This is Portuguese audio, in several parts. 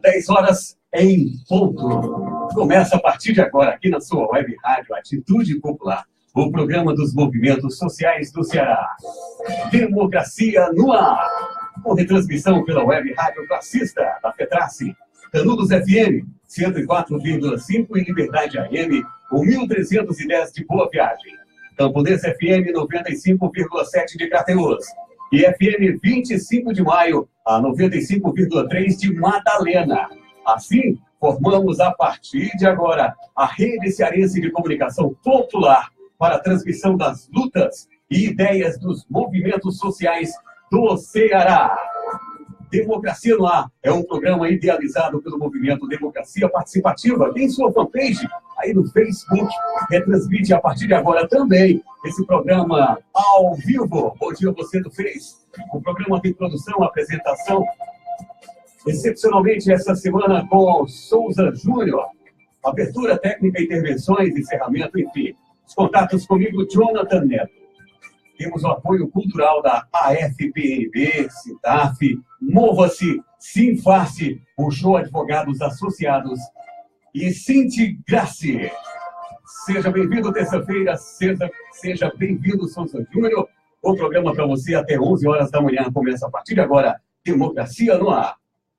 10 horas em ponto. Começa a partir de agora, aqui na sua web rádio Atitude Popular, o programa dos movimentos sociais do Ceará. Democracia no ar. Com retransmissão pela web rádio classista da FETRACE, Canudos FM 104,5 e Liberdade AM, o 1310 de Boa Viagem. Camponês FM 95,7 de Crateús. E FM 25 de Maio a 95,3 de Madalena. Assim, formamos a partir de agora a Rede Cearense de Comunicação Popular para a transmissão das lutas e ideias dos movimentos sociais do Ceará. Democracia no Ar é um programa idealizado pelo movimento Democracia Participativa. Tem sua fanpage aí no Facebook. Retransmite a partir de agora também esse programa ao vivo. Bom dia, você do Face. O programa tem produção, apresentação, excepcionalmente essa semana com Souza Júnior. Abertura técnica, intervenções, encerramento, enfim. Os contatos comigo, Jonathan Neto. Temos o apoio cultural da AFPNB, CITAF, Mova-se, Simface, o Show Advogados Associados e Cinti Graci. Seja bem-vindo terça-feira, seja bem-vindo Souza Júnior. O programa para você até 11 horas da manhã começa a partir de agora. Democracia no Ar.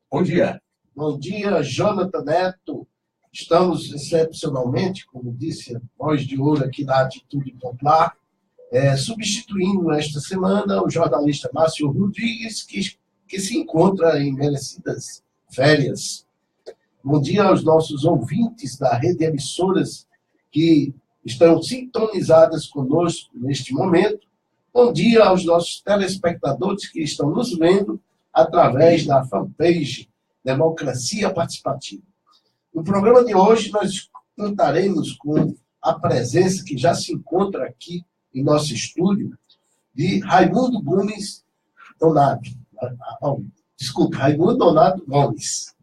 Bom dia. Bom dia, Jonathan Neto. Estamos excepcionalmente, como disse, a voz de ouro aqui da Atitude Popular, substituindo esta semana o jornalista Márcio Rodrigues, que se encontra em merecidas férias. Bom dia aos nossos ouvintes da rede de emissoras que estão sintonizadas conosco neste momento. Bom dia aos nossos telespectadores que estão nos vendo através da fanpage Democracia Participativa. No programa de hoje, nós contaremos com a presença que já se encontra aqui em nosso estúdio de Raimundo Donato Gomes,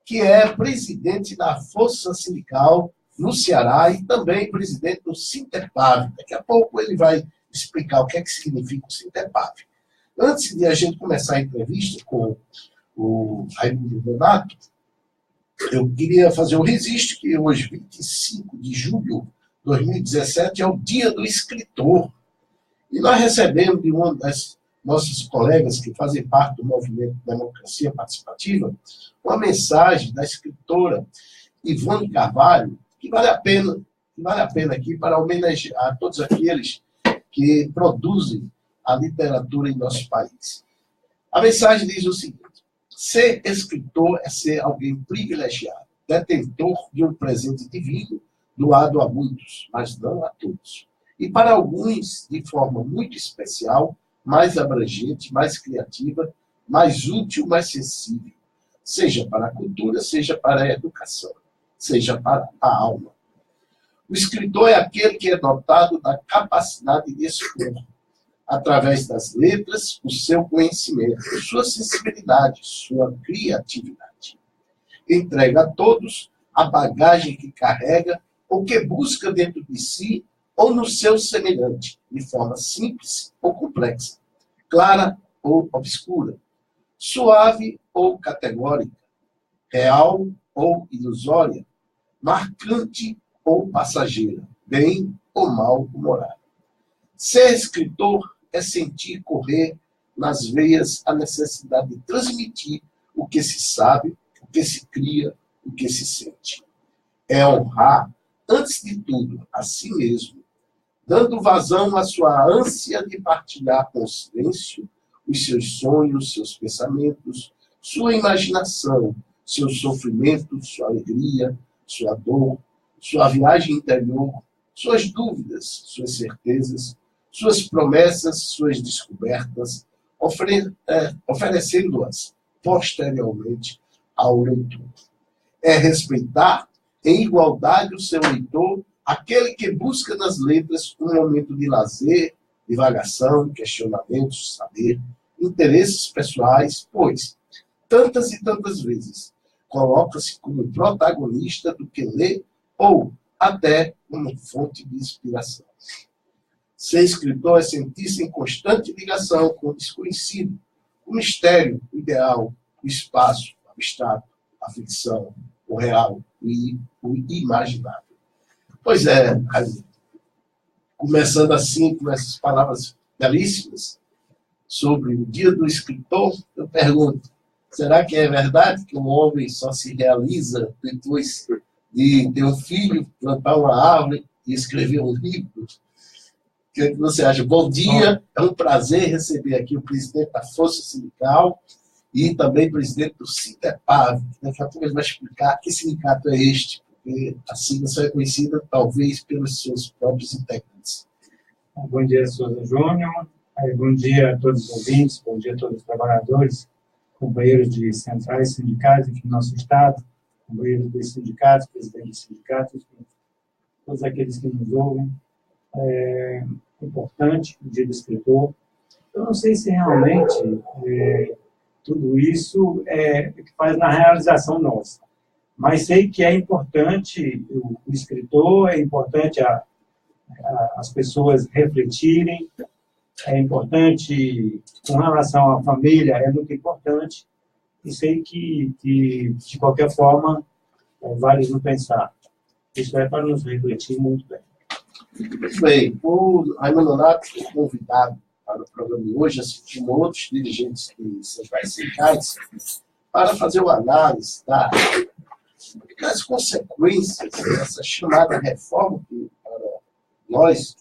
que é presidente da Força Sindical no Ceará e também presidente do Sinterpav. Daqui a pouco ele vai explicar o que é que significa o Sinterpav. Antes de a gente começar a entrevista com o Raimundo Donato, eu queria fazer um registro que hoje, 25 de julho de 2017, é o Dia do Escritor. E nós recebemos de uma das nossas colegas que fazem parte do movimento Democracia Participativa uma mensagem da escritora Ivone Carvalho, que vale a pena aqui para homenagear todos aqueles que produzem a literatura em nosso país. A mensagem diz o seguinte: ser escritor é ser alguém privilegiado, detentor de um presente divino, doado a muitos, mas não a todos. E para alguns, de forma muito especial, mais abrangente, mais criativa, mais útil, mais sensível. Seja para a cultura, seja para a educação, seja para a alma. O escritor é aquele que é dotado da capacidade de expor, através das letras, o seu conhecimento, sua sensibilidade, sua criatividade. Entrega a todos a bagagem que carrega ou que busca dentro de si ou no seu semelhante, de forma simples ou complexa, clara ou obscura, suave ou categórica, real ou ilusória, marcante ou passageira, bem ou mal-humorada. Ser escritor é sentir correr nas veias a necessidade de transmitir o que se sabe, o que se cria, o que se sente. É honrar, antes de tudo, a si mesmo, dando vazão à sua ânsia de partilhar com o silêncio os seus sonhos, seus pensamentos, sua imaginação, seus sofrimentos, sua alegria, sua dor, sua viagem interior, suas dúvidas, suas certezas, suas promessas, suas descobertas, oferecendo-as posteriormente ao leitor. É respeitar em igualdade o seu leitor, aquele que busca nas letras um momento de lazer, divagação, questionamentos, saber, interesses pessoais, pois, tantas e tantas vezes, coloca-se como protagonista do que lê ou até como fonte de inspiração. Ser escritor é sentir-se em constante ligação com o desconhecido, o mistério, o ideal, o espaço, o abstrato, a ficção, o real e o imaginável. Pois é, começando assim, com essas palavras belíssimas, sobre o Dia do Escritor, eu pergunto, será que é verdade que um homem só se realiza depois de ter um filho, plantar uma árvore e escrever um livro? O que é que você acha? Bom dia, é um prazer receber aqui o presidente da Força Sindical e também presidente do Sintepav. Daqui a pouco ele vai explicar que sindicato é este, porque a sigla só é conhecida, talvez, pelos seus próprios integrantes. Bom dia, Souza Júnior. Bom dia a todos os ouvintes, bom dia a todos os trabalhadores, companheiros de centrais sindicais aqui no nosso estado, companheiros dos sindicatos, presidentes dos sindicatos, todos aqueles que nos ouvem. É importante o Dia do Escritor. Eu não sei se realmente tudo isso é o que faz na realização nossa, mas sei que é importante o escritor, é importante as pessoas refletirem, é importante com relação à família, é muito importante, e sei que de qualquer forma, vale nos pensar. Isso é para nos refletir muito bem. Muito bem. O Raimundo Nonato foi convidado para o programa de hoje, assim como outros dirigentes de centrais sindicais, para fazer uma análise das consequências dessa chamada reforma, que para nós,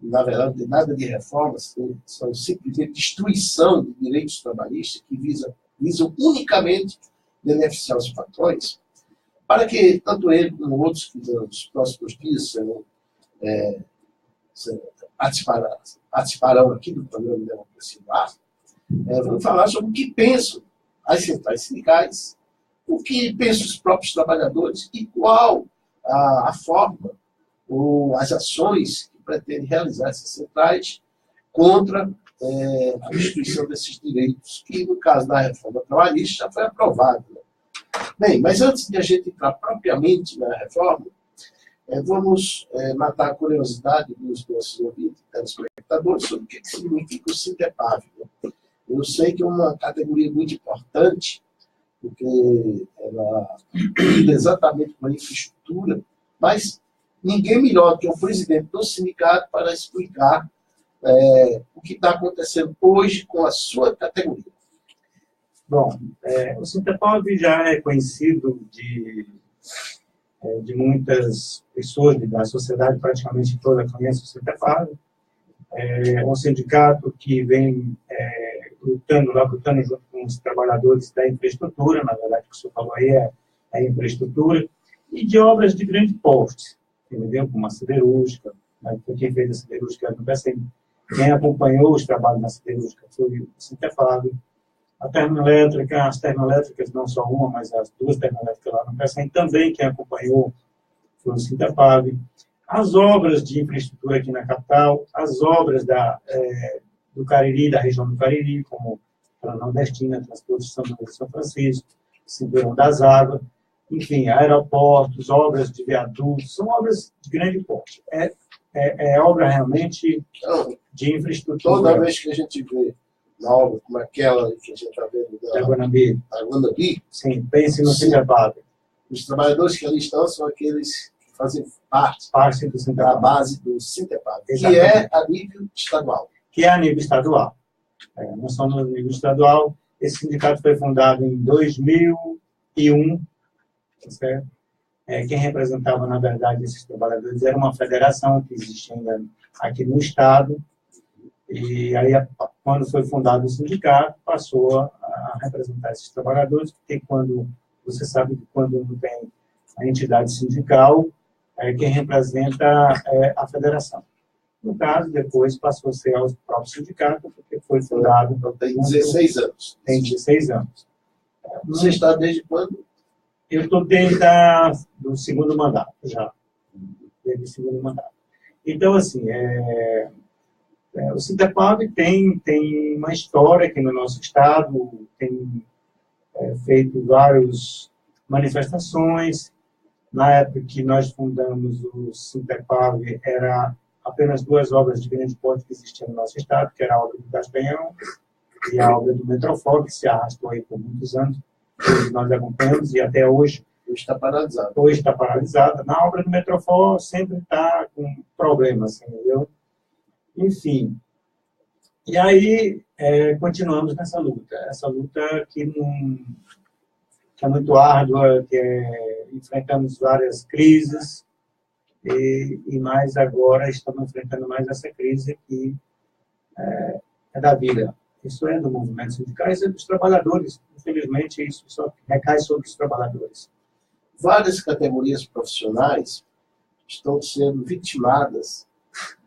na verdade, não tem nada de reformas, são simplesmente destruição de direitos trabalhistas que visam unicamente beneficiar os patrões, para que tanto ele como outros que nos próximos dias participarão aqui do programa de Democracia no Ar, vamos falar sobre o que pensam as centrais sindicais, o que pensam os próprios trabalhadores e qual a forma ou as ações que pretendem realizar essas centrais contra a destruição desses direitos, que no caso da reforma trabalhista já foi aprovada. Bem, mas antes de a gente entrar propriamente na reforma, vamos matar a curiosidade dos nossos ouvintes, telespectadores, sobre o que significa o Sintepav. Eu sei que é uma categoria muito importante, porque ela lida exatamente com a infraestrutura, mas ninguém melhor que o presidente do sindicato para explicar o que está acontecendo hoje com a sua categoria. Bom, o Sintepav já é conhecido de muitas pessoas da sociedade, praticamente toda conhece o Sintepav. É um sindicato que vem lutando junto com os trabalhadores da infraestrutura, na verdade, o que o senhor falou aí é a infraestrutura, e de obras de grande porte, entendeu? Como a siderúrgica, né? Quem fez a siderúrgica no PCM, quem acompanhou os trabalhos na siderúrgica foi o Sintepav. A termoelétrica, as termoelétricas, não só uma, mas as duas termoelétricas lá no PCM, também quem acompanhou foi o Sintepav. As obras de infraestrutura aqui na capital, as obras do Cariri, da região do Cariri, como a Nordestina, Transporte de São Francisco, Cinturão das Águas, enfim, aeroportos, obras de viadutos, são obras de grande porte. É obra realmente de infraestrutura. Toda vez que a gente vê uma obra como aquela que a gente está vendo da Guanambi, sim, pense no Sintepav. Os trabalhadores que ali estão são aqueles que fazem parte da base do Sintepav, que é a nível estadual. Não só no nível estadual. Esse sindicato foi fundado em 2001, certo? Quem representava, na verdade, esses trabalhadores era uma federação que existia ainda aqui no estado, e aí, quando foi fundado o sindicato, passou a representar esses trabalhadores, porque você sabe que quando não tem a entidade sindical, quem representa é a federação. No caso, depois passou a ser o próprio sindicato, porque foi fundado... Tem 16 anos. Tem 16 anos. Você está desde quando? Eu estou desde do segundo mandato, já. Desde o segundo mandato. Então, assim, o Sintepav tem uma história aqui no nosso estado, tem feito várias manifestações. Na época que nós fundamos o Sintepav, era apenas duas obras de grande porte que existiam no nosso estado, que era a obra do Castanhão e a obra do Metrofog, que se arrastou aí por muitos anos. todos nós acompanhamos, e até hoje está paralisada. Hoje está paralisada. Na obra do Metrofor sempre está com problemas, entendeu? Enfim. E aí, continuamos nessa luta. Essa luta que é muito árdua, enfrentamos várias crises, e mais agora estamos enfrentando mais essa crise que é da vida. Isso é do movimento sindical, isso é dos trabalhadores. Infelizmente, isso só recai sobre os trabalhadores. Várias categorias profissionais estão sendo vitimadas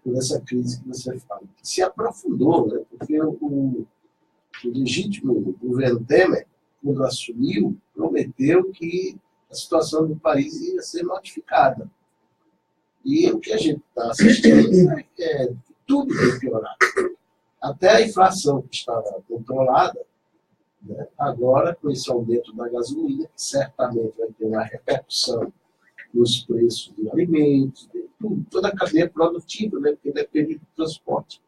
por essa crise que você fala. Se aprofundou, né? Porque o legítimo governo Temer, quando assumiu, prometeu que a situação do país ia ser modificada. E o que a gente está assistindo é que tudo tem piorado. Até a inflação que estava controlada, né? Agora, com esse aumento da gasolina, que certamente vai ter uma repercussão nos preços de alimentos, de tudo, toda a cadeia produtiva, né? Porque depende do transporte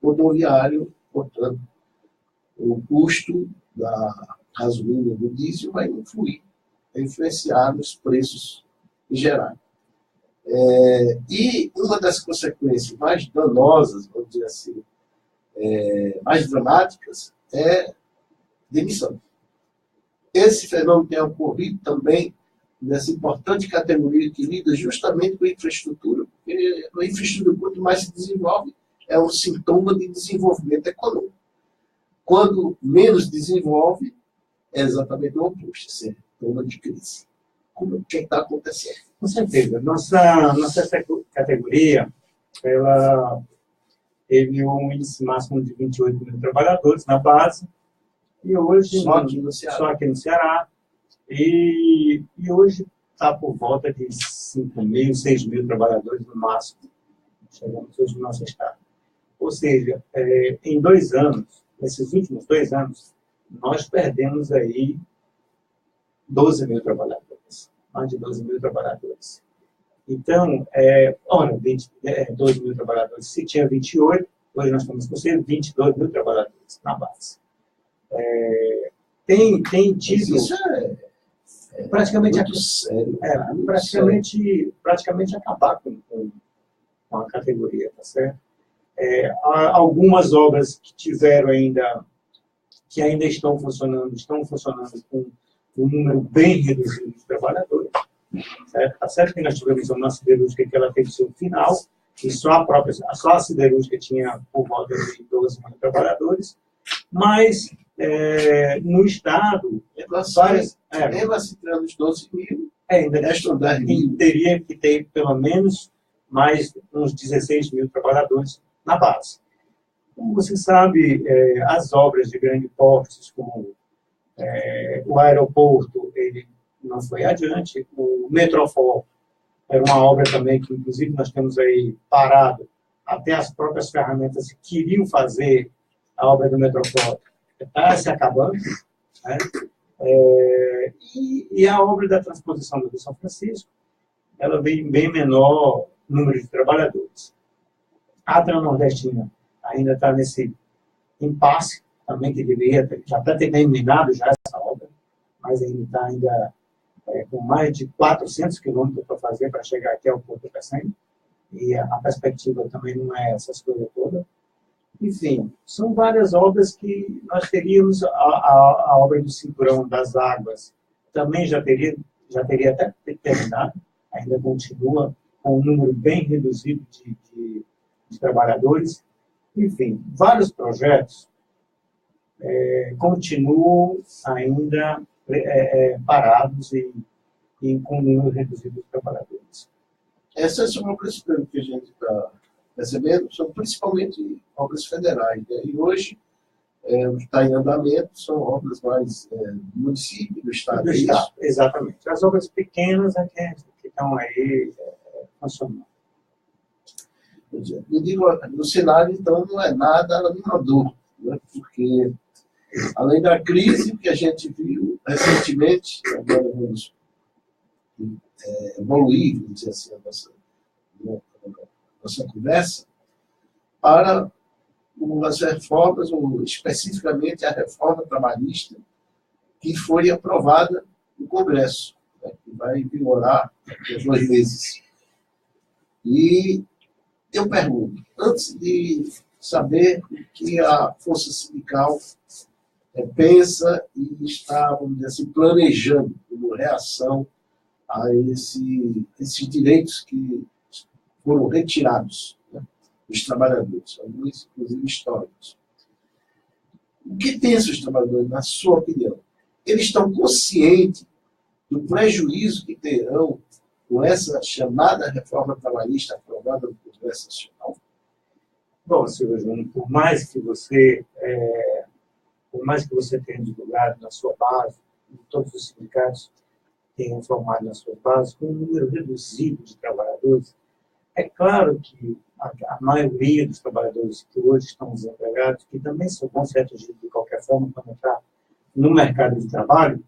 rodoviário, portanto, o custo da gasolina e do diesel vai influir, vai influenciar nos preços em geral. E uma das consequências mais danosas, vamos dizer assim, mais dramáticas, é demissão. Esse fenômeno tem ocorrido também nessa importante categoria que lida justamente com a infraestrutura, porque a infraestrutura, quanto mais se desenvolve, é um sintoma de desenvolvimento econômico. Quando menos desenvolve, é exatamente o oposto, é sintoma de crise. O que está acontecendo? Com certeza. Nossa categoria, ela teve um índice máximo de 28 mil trabalhadores na base, e hoje, só aqui no Ceará. E hoje está por volta de 5 mil, 6 mil trabalhadores no máximo. Chegamos hoje no nosso estado. Ou seja, em 2 anos, nesses últimos 2 anos, nós perdemos aí 12 mil trabalhadores. Mais de 12 mil trabalhadores. Então, 12 mil trabalhadores. Se tinha 28, hoje nós estamos com 22 mil trabalhadores na base. Tem tido... Isso é praticamente muito sério. Praticamente acabar com a categoria, tá certo? Há algumas obras que tiveram que ainda estão funcionando com um número bem reduzido de trabalhadores. Certo? Tá certo que nós tivemos uma siderúrgica que ela teve seu final, e só a siderúrgica tinha por volta de 12 mil trabalhadores, mas no estado, mesmo assim, tirando os 12 mil, ainda teria que ter pelo menos mais uns 16 mil trabalhadores na base. Como você sabe, as obras de grande porte, como o aeroporto, ele não foi adiante, o Metrofor era uma obra também que, inclusive, nós temos aí parado, até as próprias ferramentas que queriam fazer a obra do Metrofor está se acabando, né? E a obra da transposição do Rio São Francisco, ela veio em bem menor número de trabalhadores. A Transnordestina ainda está nesse impasse, também que deveria já está terminado já essa obra, mas ainda está com mais de 400 quilômetros para fazer para chegar aqui ao Porto Pecém, e a perspectiva também não é essas coisas todas. Enfim, são várias obras que nós teríamos. A obra do Cinturão das Águas também já teria até terminado, ainda continua com um número bem reduzido de trabalhadores. Enfim, vários projetos continuam ainda parados e com um número reduzido de trabalhadores. Essas obras que a gente está recebendo são principalmente obras federais, né? E hoje, o que está em andamento são obras mais do município, do estado. Exatamente. As obras pequenas que estão aí funcionando. Eu digo, no cenário, então, não é nada animador, né? Porque, além da crise que a gente viu recentemente, agora vamos evoluir, vamos dizer assim, a nossa conversa, para as reformas, ou especificamente a reforma trabalhista, que foi aprovada no Congresso, né, que vai vigorar daqui a 2 meses. E eu pergunto, antes de saber o que a Força Sindical pensa e está, vamos dizer assim, planejando como reação a esses direitos que foram retirados, né, dos trabalhadores, alguns, inclusive, históricos. O que pensam os trabalhadores, na sua opinião? Eles estão conscientes do prejuízo que terão com essa chamada reforma trabalhista aprovada no Congresso Nacional? Bom, Silvio Júnior, por mais que você tenha divulgado na sua base, todos os sindicatos tenham formado nas suas bases, com um número reduzido de trabalhadores, é claro que a maioria dos trabalhadores que hoje estão desempregados, que também vão ser atingidos de qualquer forma para entrar no mercado de trabalho,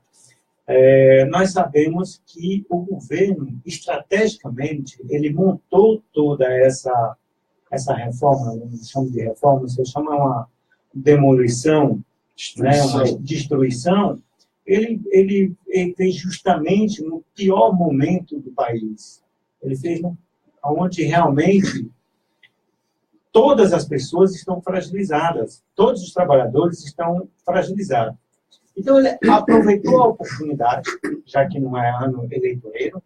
nós sabemos que o governo, estrategicamente, ele montou toda essa reforma, não chamo de reforma, você chama uma demolição, né, uma destruição, ele fez justamente no pior momento do país. Ele fez onde realmente todas as pessoas estão fragilizadas, todos os trabalhadores estão fragilizados. Então, ele aproveitou a oportunidade, já que não é ano eleitoreiro,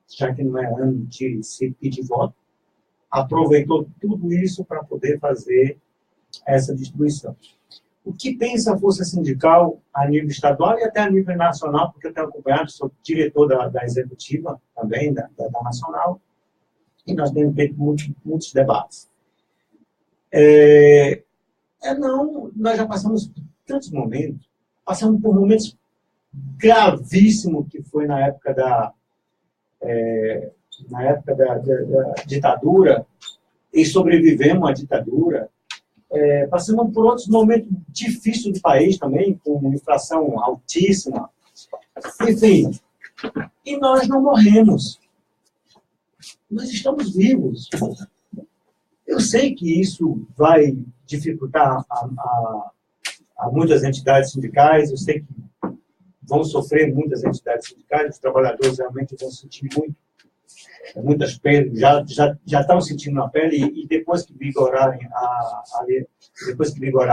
já que não é ano de se pedir voto, aproveitou tudo isso para poder fazer essa destruição. O que pensa a Força Sindical a nível estadual e até a nível nacional, porque eu tenho acompanhado, sou diretor da executiva também, da nacional, e nós temos feito muitos debates. Nós já passamos por tantos momentos, passamos por momentos gravíssimos, que foi na época da ditadura, e sobrevivemos à ditadura. Passamos por outros momentos difíceis do país também, com inflação altíssima. Enfim, e nós não morremos. Nós estamos vivos. Eu sei que isso vai dificultar a muitas entidades sindicais, eu sei que vão sofrer muitas entidades sindicais, os trabalhadores realmente vão sentir muitas perdas, já estão sentindo na pele, e depois que vigorar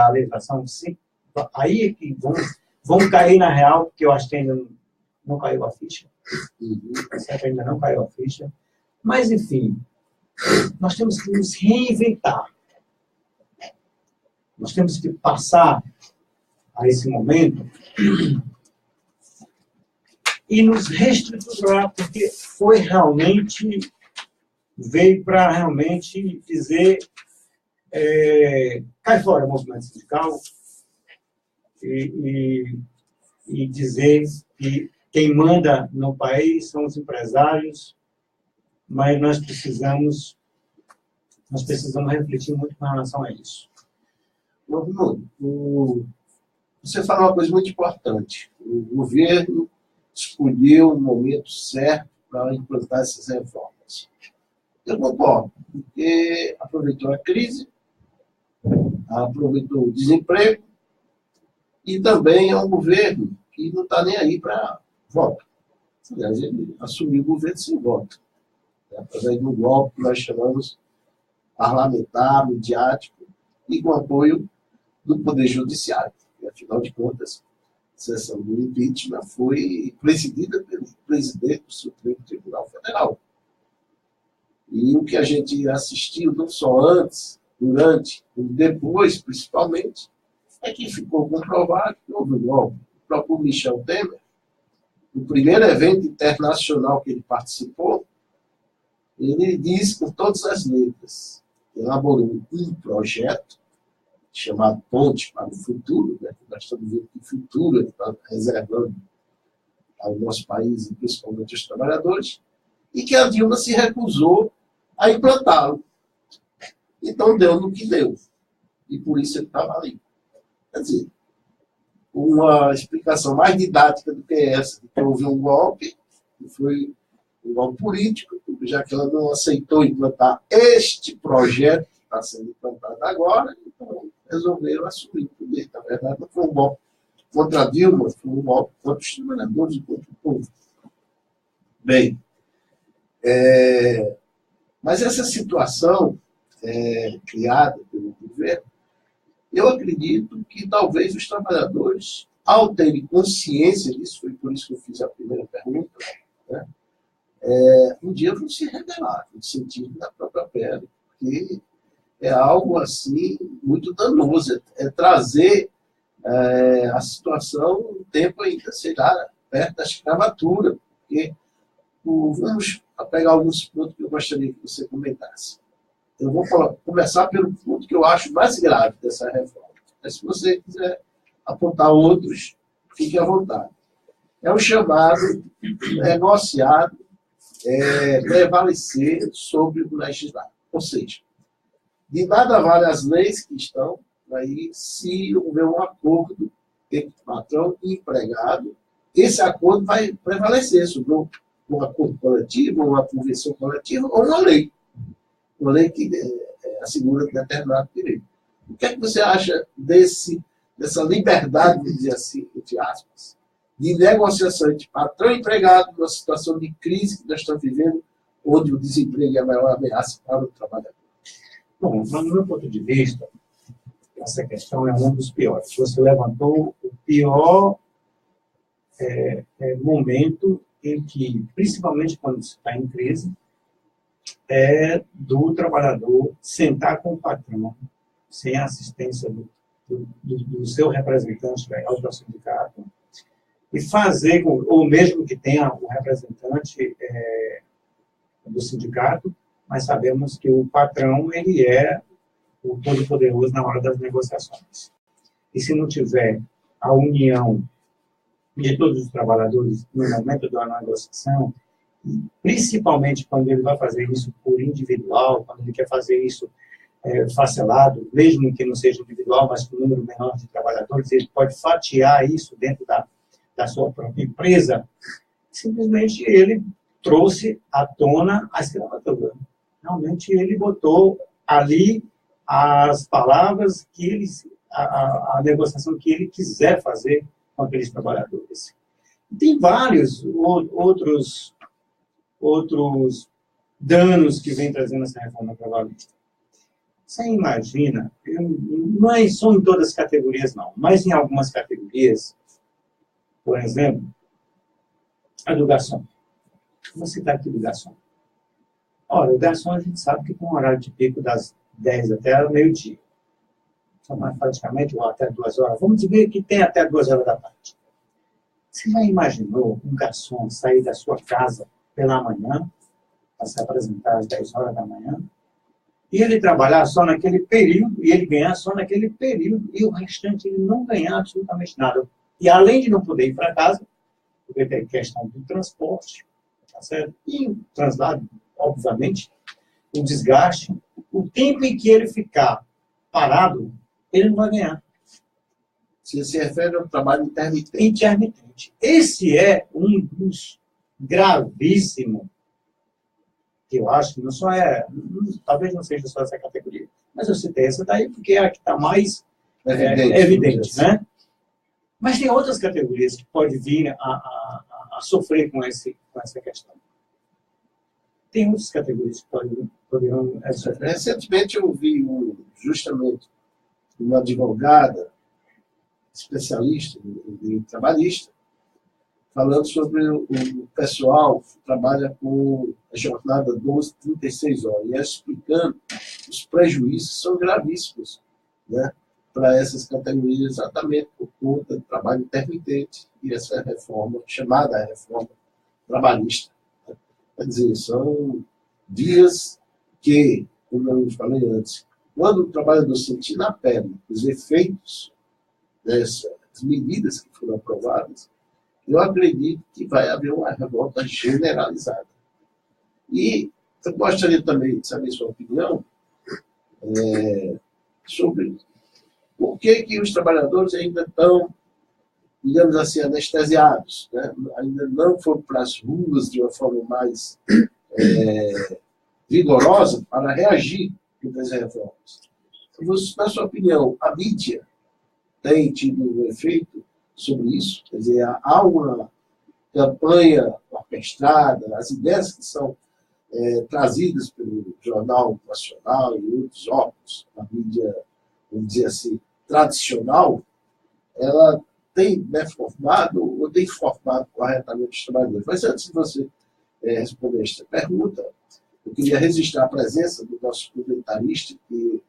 a legislação, sim, aí é que vão cair na real, porque eu acho que ainda não caiu a ficha. Ainda não caiu a ficha. Mas, enfim, nós temos que nos reinventar. Nós temos que passar a esse momento e nos reestruturar, porque veio para realmente dizer, cai fora o movimento sindical e dizer que quem manda no país são os empresários, mas nós precisamos refletir muito com relação a isso. Você falou uma coisa muito importante. O governo escolheu o momento certo para implantar essas reformas. Eu concordo, porque aproveitou a crise, aproveitou o desemprego, e também é um governo que não está nem aí para voto. Aliás, ele assumiu o governo sem voto, através de um golpe que nós chamamos parlamentar, midiático, e com apoio do Poder Judiciário. E, afinal de contas, a sessão do impeachment foi presidida pelo presidente do Supremo Tribunal Federal. E o que a gente assistiu, não só antes, durante e depois, principalmente, é que ficou comprovado que houve um golpe. O próprio Michel Temer, no primeiro evento internacional que ele participou, ele disse com todas as letras, elaborou um projeto chamado Ponte para o Futuro, né? Nós estamos vendo que futuro ele está reservando ao nosso país, e principalmente aos trabalhadores, e que a Dilma se recusou a implantá-lo. Então deu no que deu. E por isso ele estava ali. Quer dizer, uma explicação mais didática do que essa, de que houve um golpe, que foi um golpe político, já que ela não aceitou implantar este projeto que está sendo implantado agora, então resolveram assumir o poder. Na verdade, não foi um golpe contra a Dilma, foi um golpe contra os trabalhadores e contra o povo. Bem, mas essa situação criada pelo governo, eu acredito que talvez os trabalhadores, ao terem consciência disso, foi por isso que eu fiz a primeira pergunta, né? Um dia vão se rebelar, no sentido da própria pele, porque é algo assim muito danoso, é trazer a situação um tempo ainda, sei lá, perto da escravatura, porque vamos pegar alguns pontos que eu gostaria que você comentasse. Eu vou começar pelo ponto que eu acho mais grave dessa reforma. Mas se você quiser apontar outros, fique à vontade. É o chamado negociado prevalecer sobre o legislado. Ou seja, de nada vale as leis que estão aí se houver um acordo entre patrão e empregado. Esse acordo vai prevalecer sobre um acordo coletivo, uma convenção coletiva ou uma lei. Uma lei que assegura determinado direito. O que é que você acha dessa liberdade, vamos dizer assim, entre aspas, de negociação entre patrão e empregado numa situação de crise que nós estamos vivendo, onde o desemprego é a maior ameaça para o trabalhador? Bom, no meu ponto de vista, essa questão é um dos piores. Você levantou o pior momento em que, principalmente quando se está em crise, é do trabalhador sentar com o patrão, sem a assistência do seu representante legal do sindicato, e fazer, ou mesmo que tenha um representante do sindicato, mas sabemos que o patrão ele é o todo-poderoso na hora das negociações. E se não tiver a união de todos os trabalhadores no momento da negociação, principalmente quando ele vai fazer isso por individual, quando ele quer fazer isso facelado, mesmo que não seja individual, mas com um número menor de trabalhadores, ele pode fatiar isso dentro da sua própria empresa, simplesmente ele trouxe à tona a escravatura. Realmente ele botou ali as palavras que a negociação que ele quiser fazer com aqueles trabalhadores. Tem vários outros danos que vem trazendo essa reforma trabalhista. Você imagina, não são em todas as categorias não, mas em algumas categorias, por exemplo, a do garçom. Vou citar aqui do garçom. Ora, o garçom a gente sabe que tem um horário de pico das 10 até o meio-dia. São mais praticamente ou até 2 horas. Vamos dizer que tem até 2 horas da tarde. Você já imaginou um garçom sair da sua casa pela manhã, para se apresentar às 10 horas da manhã, e ele trabalhar só naquele período, e ele ganhar só naquele período, e o restante ele não ganhar absolutamente nada. E além de não poder ir para casa, porque tem questão do transporte, tá certo? E o translado, obviamente, o desgaste, o tempo em que ele ficar parado, ele não vai ganhar. Você se refere ao trabalho intermitente. Intermitente. Esse é um dos gravíssimos, que eu acho que não só talvez não seja só essa categoria, mas eu citei essa daí porque é a que está mais evidente, né? Mas tem outras categorias que podem vir a sofrer com essa questão. Tem outras categorias que poderão sofrer. Recentemente eu vi justamente uma advogada especialista em direito trabalhista falando sobre o pessoal que trabalha com a jornada 12, 36 horas, e explicando os prejuízos que são gravíssimos, né, para essas categorias, exatamente por conta do trabalho intermitente e essa reforma, chamada reforma trabalhista. Quer dizer, são dias que, como eu falei antes, quando o trabalhador sentir na pele os efeitos dessas medidas que foram aprovadas, eu acredito que vai haver uma revolta generalizada. E eu gostaria também de saber sua opinião sobre por que os trabalhadores ainda estão, digamos assim, anestesiados, né? Ainda não foram para as ruas de uma forma mais vigorosa para reagir às reformas. Na sua opinião, a mídia tem tido um efeito sobre isso. Quer dizer, há uma campanha orquestrada, as ideias que são trazidas pelo Jornal Nacional e outros órgãos, a mídia, vamos dizer assim, tradicional, ela tem formado ou tem formado corretamente os trabalhadores. Mas antes de você responder esta pergunta, eu queria registrar a presença do nosso comentarista, que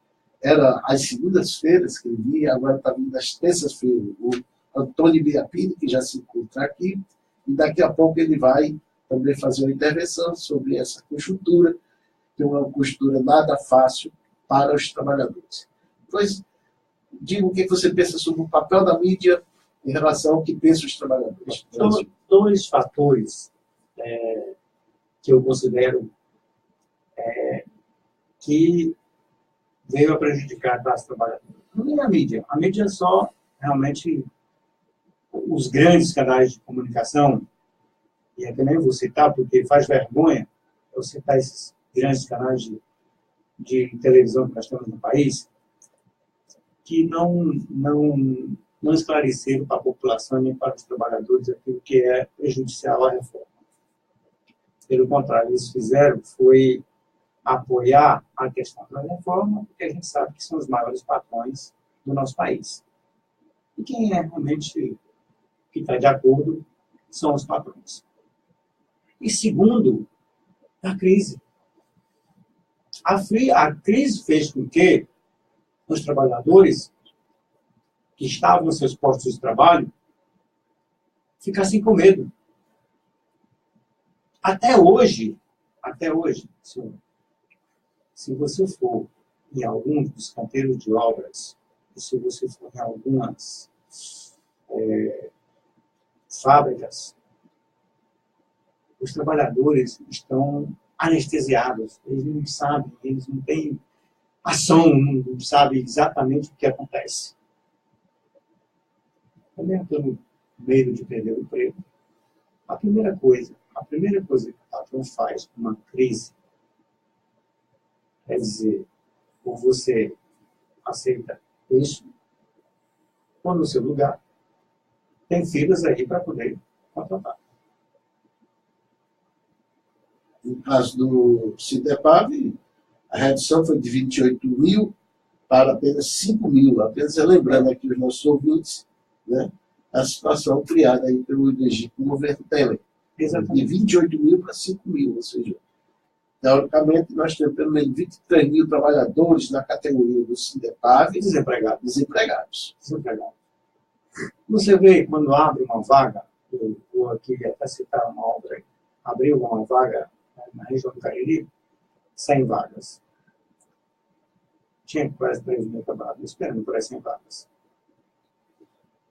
era às segundas-feiras que ele vinha, agora está vindo às terças-feiras, o Antônio Biapini, que já se encontra aqui, e daqui a pouco ele vai também fazer uma intervenção sobre essa conjuntura, que é uma conjuntura nada fácil para os trabalhadores. Pois, diga o que você pensa sobre o papel da mídia em relação ao que pensam os trabalhadores. Dois fatores que eu considero que veio a prejudicar a classe trabalhadora. Não é a mídia. A mídia é só, realmente, os grandes canais de comunicação, e é que nem vou citar, porque faz vergonha eu citar esses grandes canais de televisão que nós temos no país, que não esclareceram para a população nem para os trabalhadores aquilo que é prejudicial à reforma. Pelo contrário, eles fizeram foi apoiar a questão da reforma, porque a gente sabe que são os maiores patrões do nosso país. E quem é realmente que está de acordo são os patrões. E segundo, a crise. A crise fez com que os trabalhadores que estavam nos seus postos de trabalho ficassem com medo. Até hoje, se você for em alguns dos canteiros de obras, e se você for em algumas fábricas, os trabalhadores estão anestesiados. Eles não sabem, eles não têm ação, não sabem exatamente o que acontece. Também pelo medo de perder o emprego. A primeira coisa que o patrão faz com uma crise é dizer, ou você aceita isso, ou no seu lugar, tem filas aí para poder contratar. No caso do Sinterpav, a redução foi de 28 mil para apenas 5 mil. Apenas lembrando aqui os nossos ouvintes, né, a situação criada aí pelo legítimo governo Temer. De 28 mil para 5 mil, ou seja, teoricamente nós temos pelo menos 23 mil trabalhadores na categoria do Sinterpav desempregados. Você vê quando abre uma vaga, eu vou aqui até citar uma obra, abriu uma vaga na região do Cariri, 100 vagas. Tinha quase 3 mil trabalhadores esperando por 100 vagas.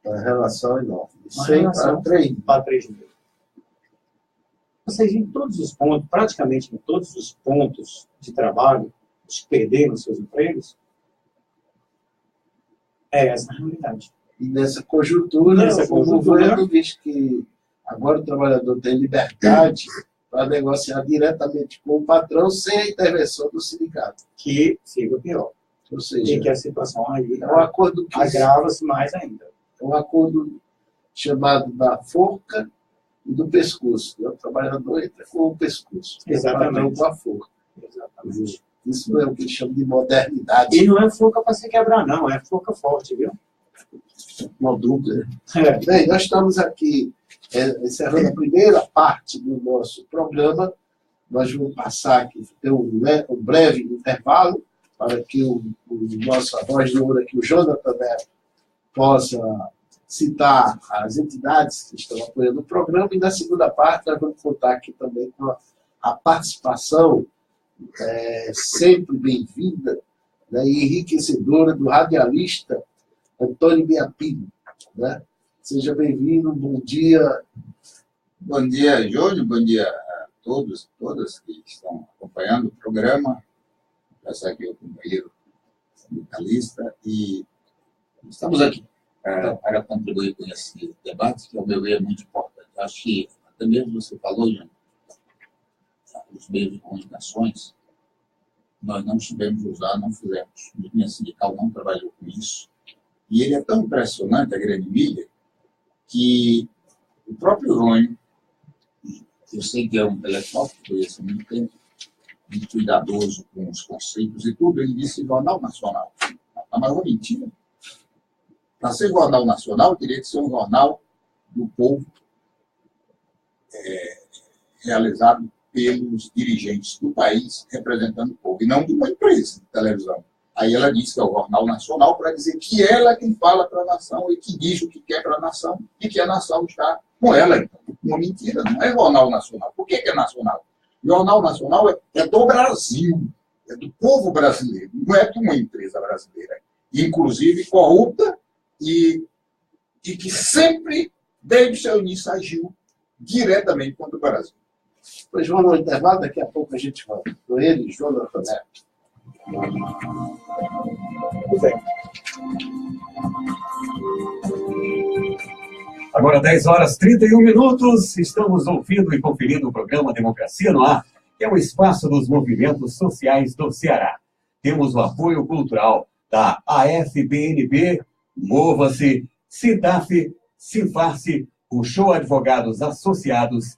A relação é enorme. 100 para 3 mil. Ou seja, em todos os pontos, praticamente em todos os pontos de trabalho, os que perderam seus empregos, é essa a realidade. E nessa conjuntura, o governo diz que agora o trabalhador tem liberdade para negociar diretamente com o patrão sem a intervenção do sindicato. Que fica pior. Ou seja, e que a situação aí é um acordo que agrava-se mais ainda. É um acordo chamado da forca e do pescoço. O trabalhador entra com o pescoço. Exatamente. Com a forca. Exatamente. Isso não é o que chama de modernidade. E não é forca para se quebrar, não. É forca forte, viu? Uma dupla. Bem, nós estamos aqui encerrando a primeira parte do nosso programa. Nós vamos passar aqui, ter um breve intervalo para que o nosso voz de ouro aqui, o Jonathan Neto, possa citar as entidades que estão apoiando o programa. E na segunda parte nós vamos contar aqui também com a participação sempre bem-vinda, né, e enriquecedora do radialista Antônio Biapini, né? Seja bem-vindo, bom dia. Bom dia, Júlio, bom dia a todos e todas que estão acompanhando o programa. Já aqui o companheiro sindicalista e estamos aqui para contribuir com esse debate, que ao meu ver é muito importante. Acho que até mesmo você falou, Júlio, os meios de comunicações, nós não soubemos usar, não fizemos. O movimento sindical não trabalhou com isso. E ele é tão impressionante, a grande mídia, que o próprio Rony, eu sei que é um intelectual que conheço há muito tempo, muito cuidadoso com os conceitos e tudo, ele disse jornal nacional. A maior mentira. Para ser jornal nacional, teria que ser um jornal do povo, realizado pelos dirigentes do país, representando o povo, e não de uma empresa de televisão. Aí ela disse que é o Jornal Nacional para dizer que ela é quem fala para a nação e que diz o que quer para a nação e que a nação está com ela. Então, uma mentira, não é Jornal Nacional. Por que é nacional? O Jornal Nacional é do Brasil, é do povo brasileiro, não é de uma empresa brasileira, inclusive corrupta e que sempre, desde o seu início, agiu diretamente contra o Brasil. Pois vamos no intervalo, daqui a pouco a gente volta. Com ele, João Neto. Tudo bem. Agora 10h31, estamos ouvindo e conferindo o programa Democracia no Ar, que é um espaço dos movimentos sociais do Ceará. Temos o apoio cultural da AFBNB, Mova-se, Sintaf, Sinfarce, o Show Advogados Associados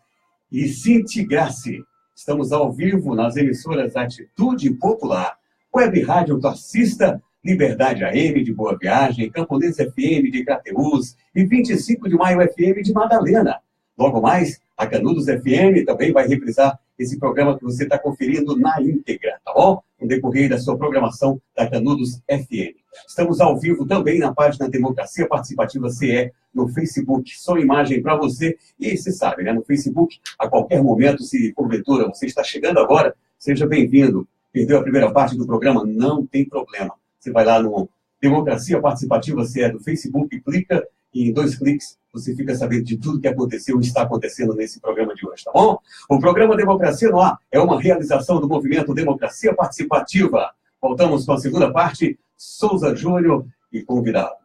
e Sintigrace. Estamos ao vivo nas emissoras Atitude Popular, Web Rádio Torcista, Liberdade AM de Boa Viagem, Camponês FM de Crateús e 25 de Maio FM de Madalena. Logo mais, a Canudos FM também vai reprisar esse programa que você está conferindo na íntegra, tá bom? No decorrer da sua programação da Canudos FM. Estamos ao vivo também na página Democracia Participativa CE no Facebook. Só imagem para você. E você sabe, né? No Facebook, a qualquer momento, se porventura você está chegando agora, seja bem-vindo. Perdeu a primeira parte do programa? Não tem problema. Você vai lá no Democracia Participativa CE do Facebook, clica e em 2 cliques você fica sabendo de tudo que aconteceu e está acontecendo nesse programa de hoje, tá bom? O programa Democracia no Ar é uma realização do movimento Democracia Participativa. Voltamos com a segunda parte, Souza Júnior e convidado.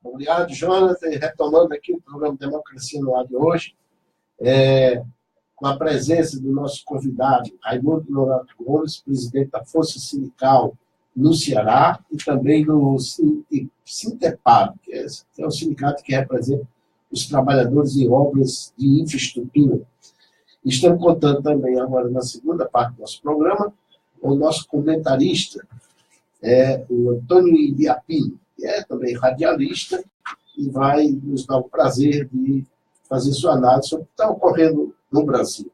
Obrigado, Jonathan. Retomando aqui o programa Democracia no Ar de hoje, com a presença do nosso convidado, Raimundo Nonato Gomes, presidente da Força Sindical no Ceará, e também do Sintepab, que é o sindicato que representa os trabalhadores em obras de infraestrutura. Estamos contando também agora, na segunda parte do nosso programa, com o nosso comentarista, o Antônio Ibiapim, que é também radialista, e vai nos dar o prazer de fazer sua análise sobre o que está ocorrendo no Brasil.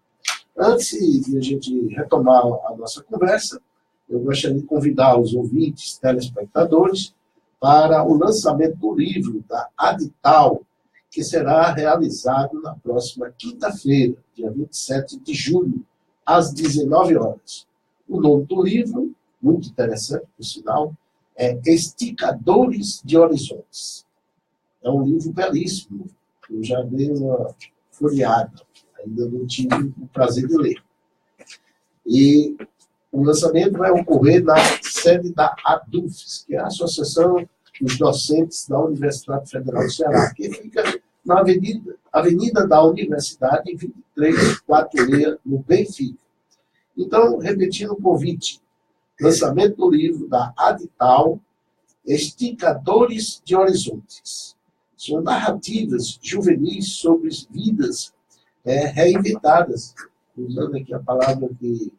Antes de a gente retomar a nossa conversa, eu gostaria de convidar os ouvintes, telespectadores, para o lançamento do livro da Adital, que será realizado na próxima quinta-feira, dia 27 de julho, às 19 horas. O nome do livro, muito interessante, por sinal, é Esticadores de Horizontes. É um livro belíssimo, eu já dei uma folheada, ainda não tive o prazer de ler. E o lançamento vai ocorrer na sede da ADUFES, que é a Associação dos Docentes da Universidade Federal do Ceará, que fica na Avenida da Universidade, 2346, no Benfica. Então, repetindo o convite, lançamento do livro da Adital, Esticadores de Horizontes. São narrativas juvenis sobre vidas reinventadas. Usando aqui a palavra que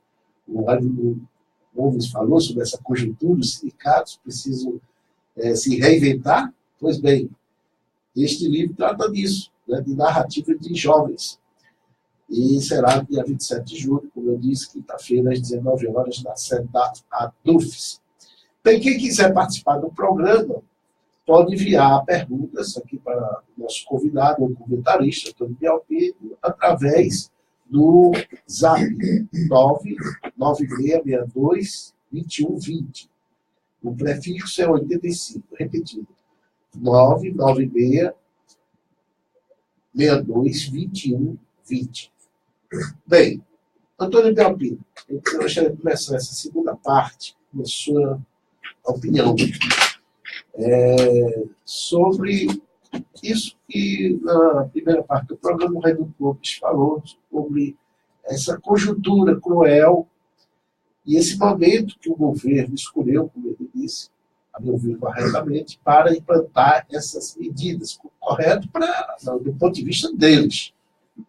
o Raimundo Gomes falou sobre essa conjuntura, os sindicatos precisam se reinventar. Pois bem, este livro trata disso, né, de narrativa de jovens. E será dia 27 de julho, como eu disse, quinta-feira, às 19 horas, na sede da ADUFES. Bem, quem quiser participar do programa, pode enviar perguntas aqui para o nosso convidado, o comentarista, Antônio Bialpino, através do Zap 99662-2120. O prefixo é 85, repetindo, 99662-2120. Bem, Antônio Bialpino, eu gostaria de começar essa segunda parte com a sua opinião sobre isso que na primeira parte do programa o Raimundo Gomes falou, sobre essa conjuntura cruel e esse momento que o governo escolheu, como ele disse, a meu ver corretamente, para implantar essas medidas. Correto do ponto de vista deles.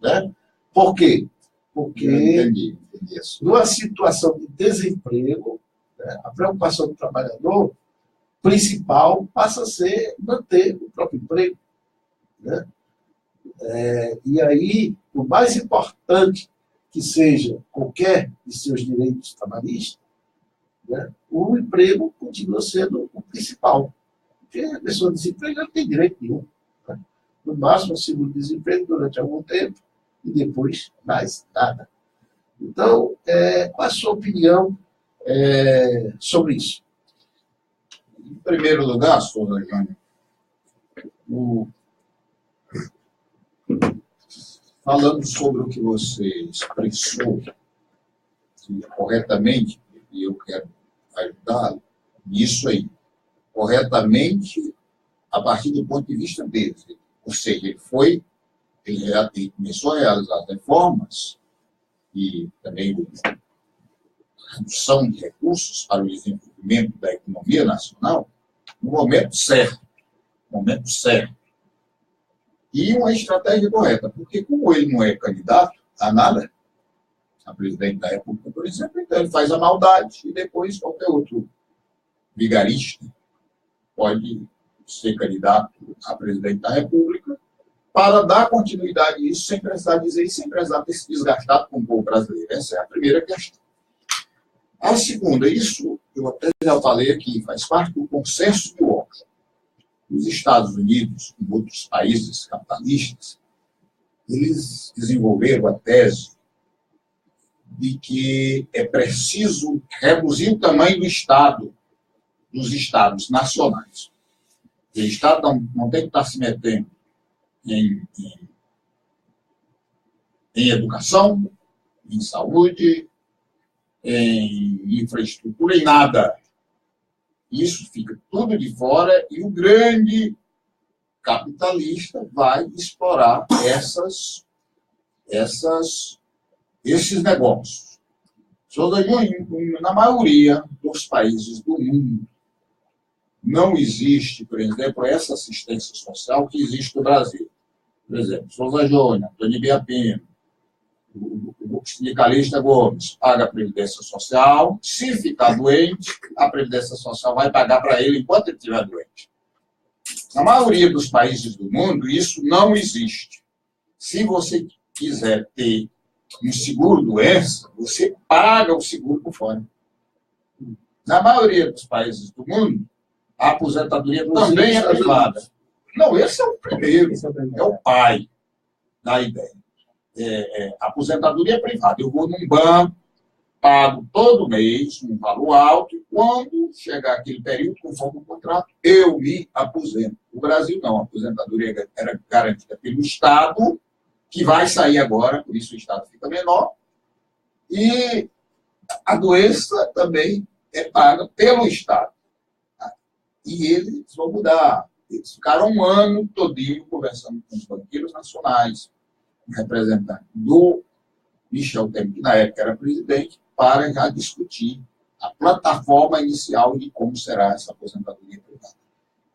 Né? Por quê? Porque, entendi isso. numa situação de desemprego, né, a preocupação do trabalhador principal passa a ser manter o próprio emprego. Né? E aí, o mais importante que seja qualquer de seus direitos trabalhistas, né, o emprego continua sendo o principal. Porque a pessoa desempregada não tem direito nenhum. Né? No máximo, seguro-desemprego durante algum tempo e depois mais nada. Então, qual a sua opinião sobre isso? Em primeiro lugar, Souza Júnior, falando sobre o que você expressou corretamente, e eu quero ajudá-lo nisso aí, corretamente a partir do ponto de vista dele. Ou seja, ele começou a realizar as reformas e também a redução de recursos para o desenvolvimento da economia nacional no momento certo. E uma estratégia correta, porque como ele não é candidato a nada, a presidente da República, por exemplo, então ele faz a maldade e depois qualquer outro vigarista pode ser candidato a presidente da República para dar continuidade a isso sem precisar dizer e sem precisar ter se desgastado com o povo brasileiro. Essa é a primeira questão. A segunda, isso eu até já falei aqui, faz parte do consenso de Washington. Os Estados Unidos e outros países capitalistas, eles desenvolveram a tese de que é preciso reduzir o tamanho do Estado, dos Estados nacionais. O Estado não tem que estar se metendo em educação, em saúde, em infraestrutura, em nada. Isso fica tudo de fora e o grande capitalista vai explorar esses negócios. Na maioria dos países do mundo, não existe, por exemplo, essa assistência social que existe no Brasil. Por exemplo, Souza Júnior, Antônio Biapino, o sindicalista Gomes paga a Previdência Social. Se ficar doente, a Previdência Social vai pagar para ele enquanto ele estiver doente. Na maioria dos países do mundo, isso não existe. Se você quiser ter um seguro-doença, você paga o seguro por fora. Na maioria dos países do mundo, a aposentadoria também é privada. Não, esse é o primeiro, é o pai da ideia. A aposentadoria é privada. Eu vou num banco, pago todo mês um valor alto, e quando chegar aquele período, conforme o contrato, eu me aposento. No Brasil, não. A aposentadoria era garantida pelo Estado, que vai sair agora, por isso o Estado fica menor, e a doença também é paga pelo Estado. E eles vão mudar. Eles ficaram um ano todinho conversando com os banqueiros nacionais, o representante do Michel Temer, que na época era presidente, para já discutir a plataforma inicial de como será essa aposentadoria privada.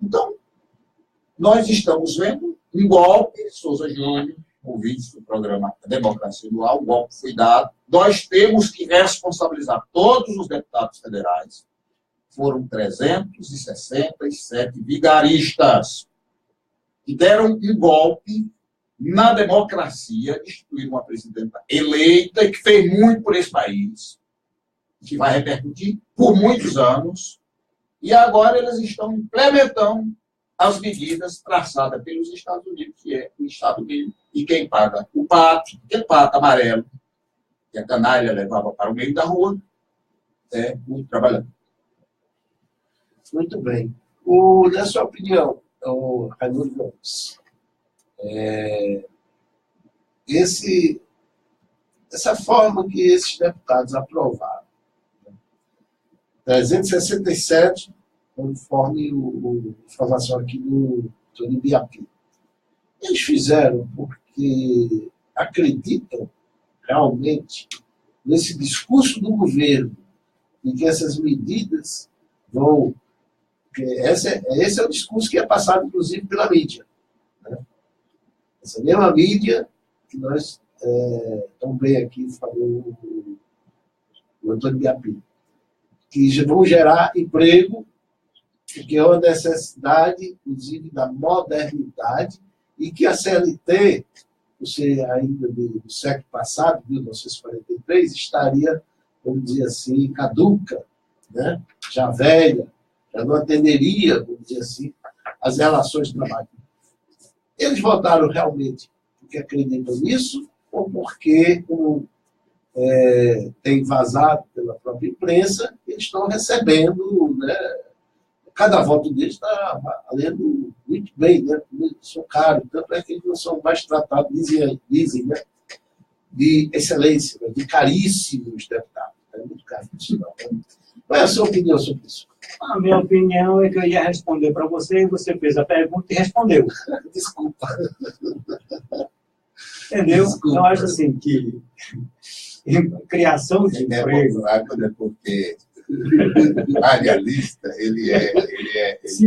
Então, nós estamos vendo um golpe, Souza Júnior, ouvintes do programa Democracia Dual, o golpe foi dado. Nós temos que responsabilizar todos os deputados federais. Foram 367 vigaristas que deram um golpe na democracia, instituir uma presidenta eleita e que fez muito por esse país, que vai repercutir por muitos anos, e agora eles estão implementando as medidas traçadas pelos Estados Unidos, que é o Estado Unido, e quem paga o pato, aquele pato amarelo, que a canalha levava para o meio da rua, é o trabalhador. Muito bem. Na sua opinião, Raimundo Gomes, essa forma que esses deputados aprovaram, 367, conforme a informação aqui do Antônio Biapino, eles fizeram porque acreditam realmente nesse discurso do governo em que essas medidas vão Porque esse é o discurso que é passado, inclusive, pela mídia. Né? Essa mesma mídia que nós, tão bem aqui, falou o Antônio Biapim, que vão gerar emprego, porque é uma necessidade, inclusive, da modernidade, e que a CLT, você ainda do século passado, 1943, estaria, vamos dizer assim, caduca, né? Já velha, já não atenderia, vamos dizer assim, as relações de trabalho. Eles votaram realmente porque acreditam nisso ou porque, como tem vazado pela própria imprensa, eles estão recebendo, né? Cada voto deles está valendo muito bem, né? São caros, tanto é que eles não são mais tratados, dizem, né? De excelência, né? De caríssimos deputados. É muito caríssimo. Qual é a sua opinião sobre isso? A minha opinião é que eu ia responder para você, e você fez a pergunta e respondeu. Desculpa. Entendeu? Desculpa. Eu acho assim que criação de emprego... Porque o radialista, ele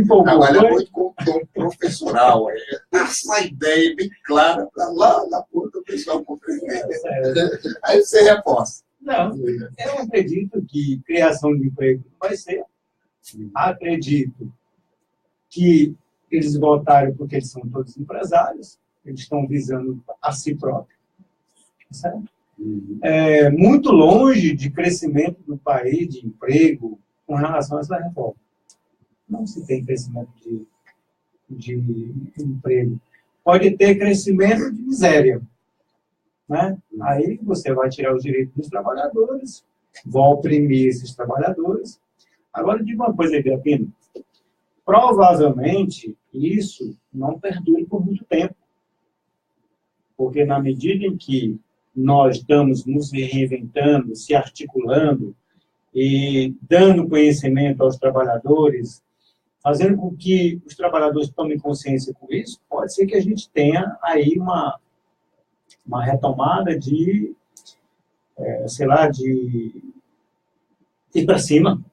trabalha muito com tom professoral. Passa a ideia bem clara para lá na ponta o pessoal compreender. Aí você reforça. Não, eu acredito que criação de emprego não vai ser. Acredito que eles votaram porque eles são todos empresários, eles estão visando a si próprios. Certo? Muito longe de crescimento do país, de emprego, com relação a essa reforma. Não se tem crescimento de emprego. Pode ter crescimento de miséria. Né? Aí você vai tirar os direitos dos trabalhadores, vai oprimir esses trabalhadores. Agora, digo uma coisa, Biapino. Provavelmente, isso não perdure por muito tempo. Porque na medida em que nós estamos nos reinventando, se articulando e dando conhecimento aos trabalhadores, fazendo com que os trabalhadores tomem consciência com isso, pode ser que a gente tenha aí uma retomada de, de ir para cima.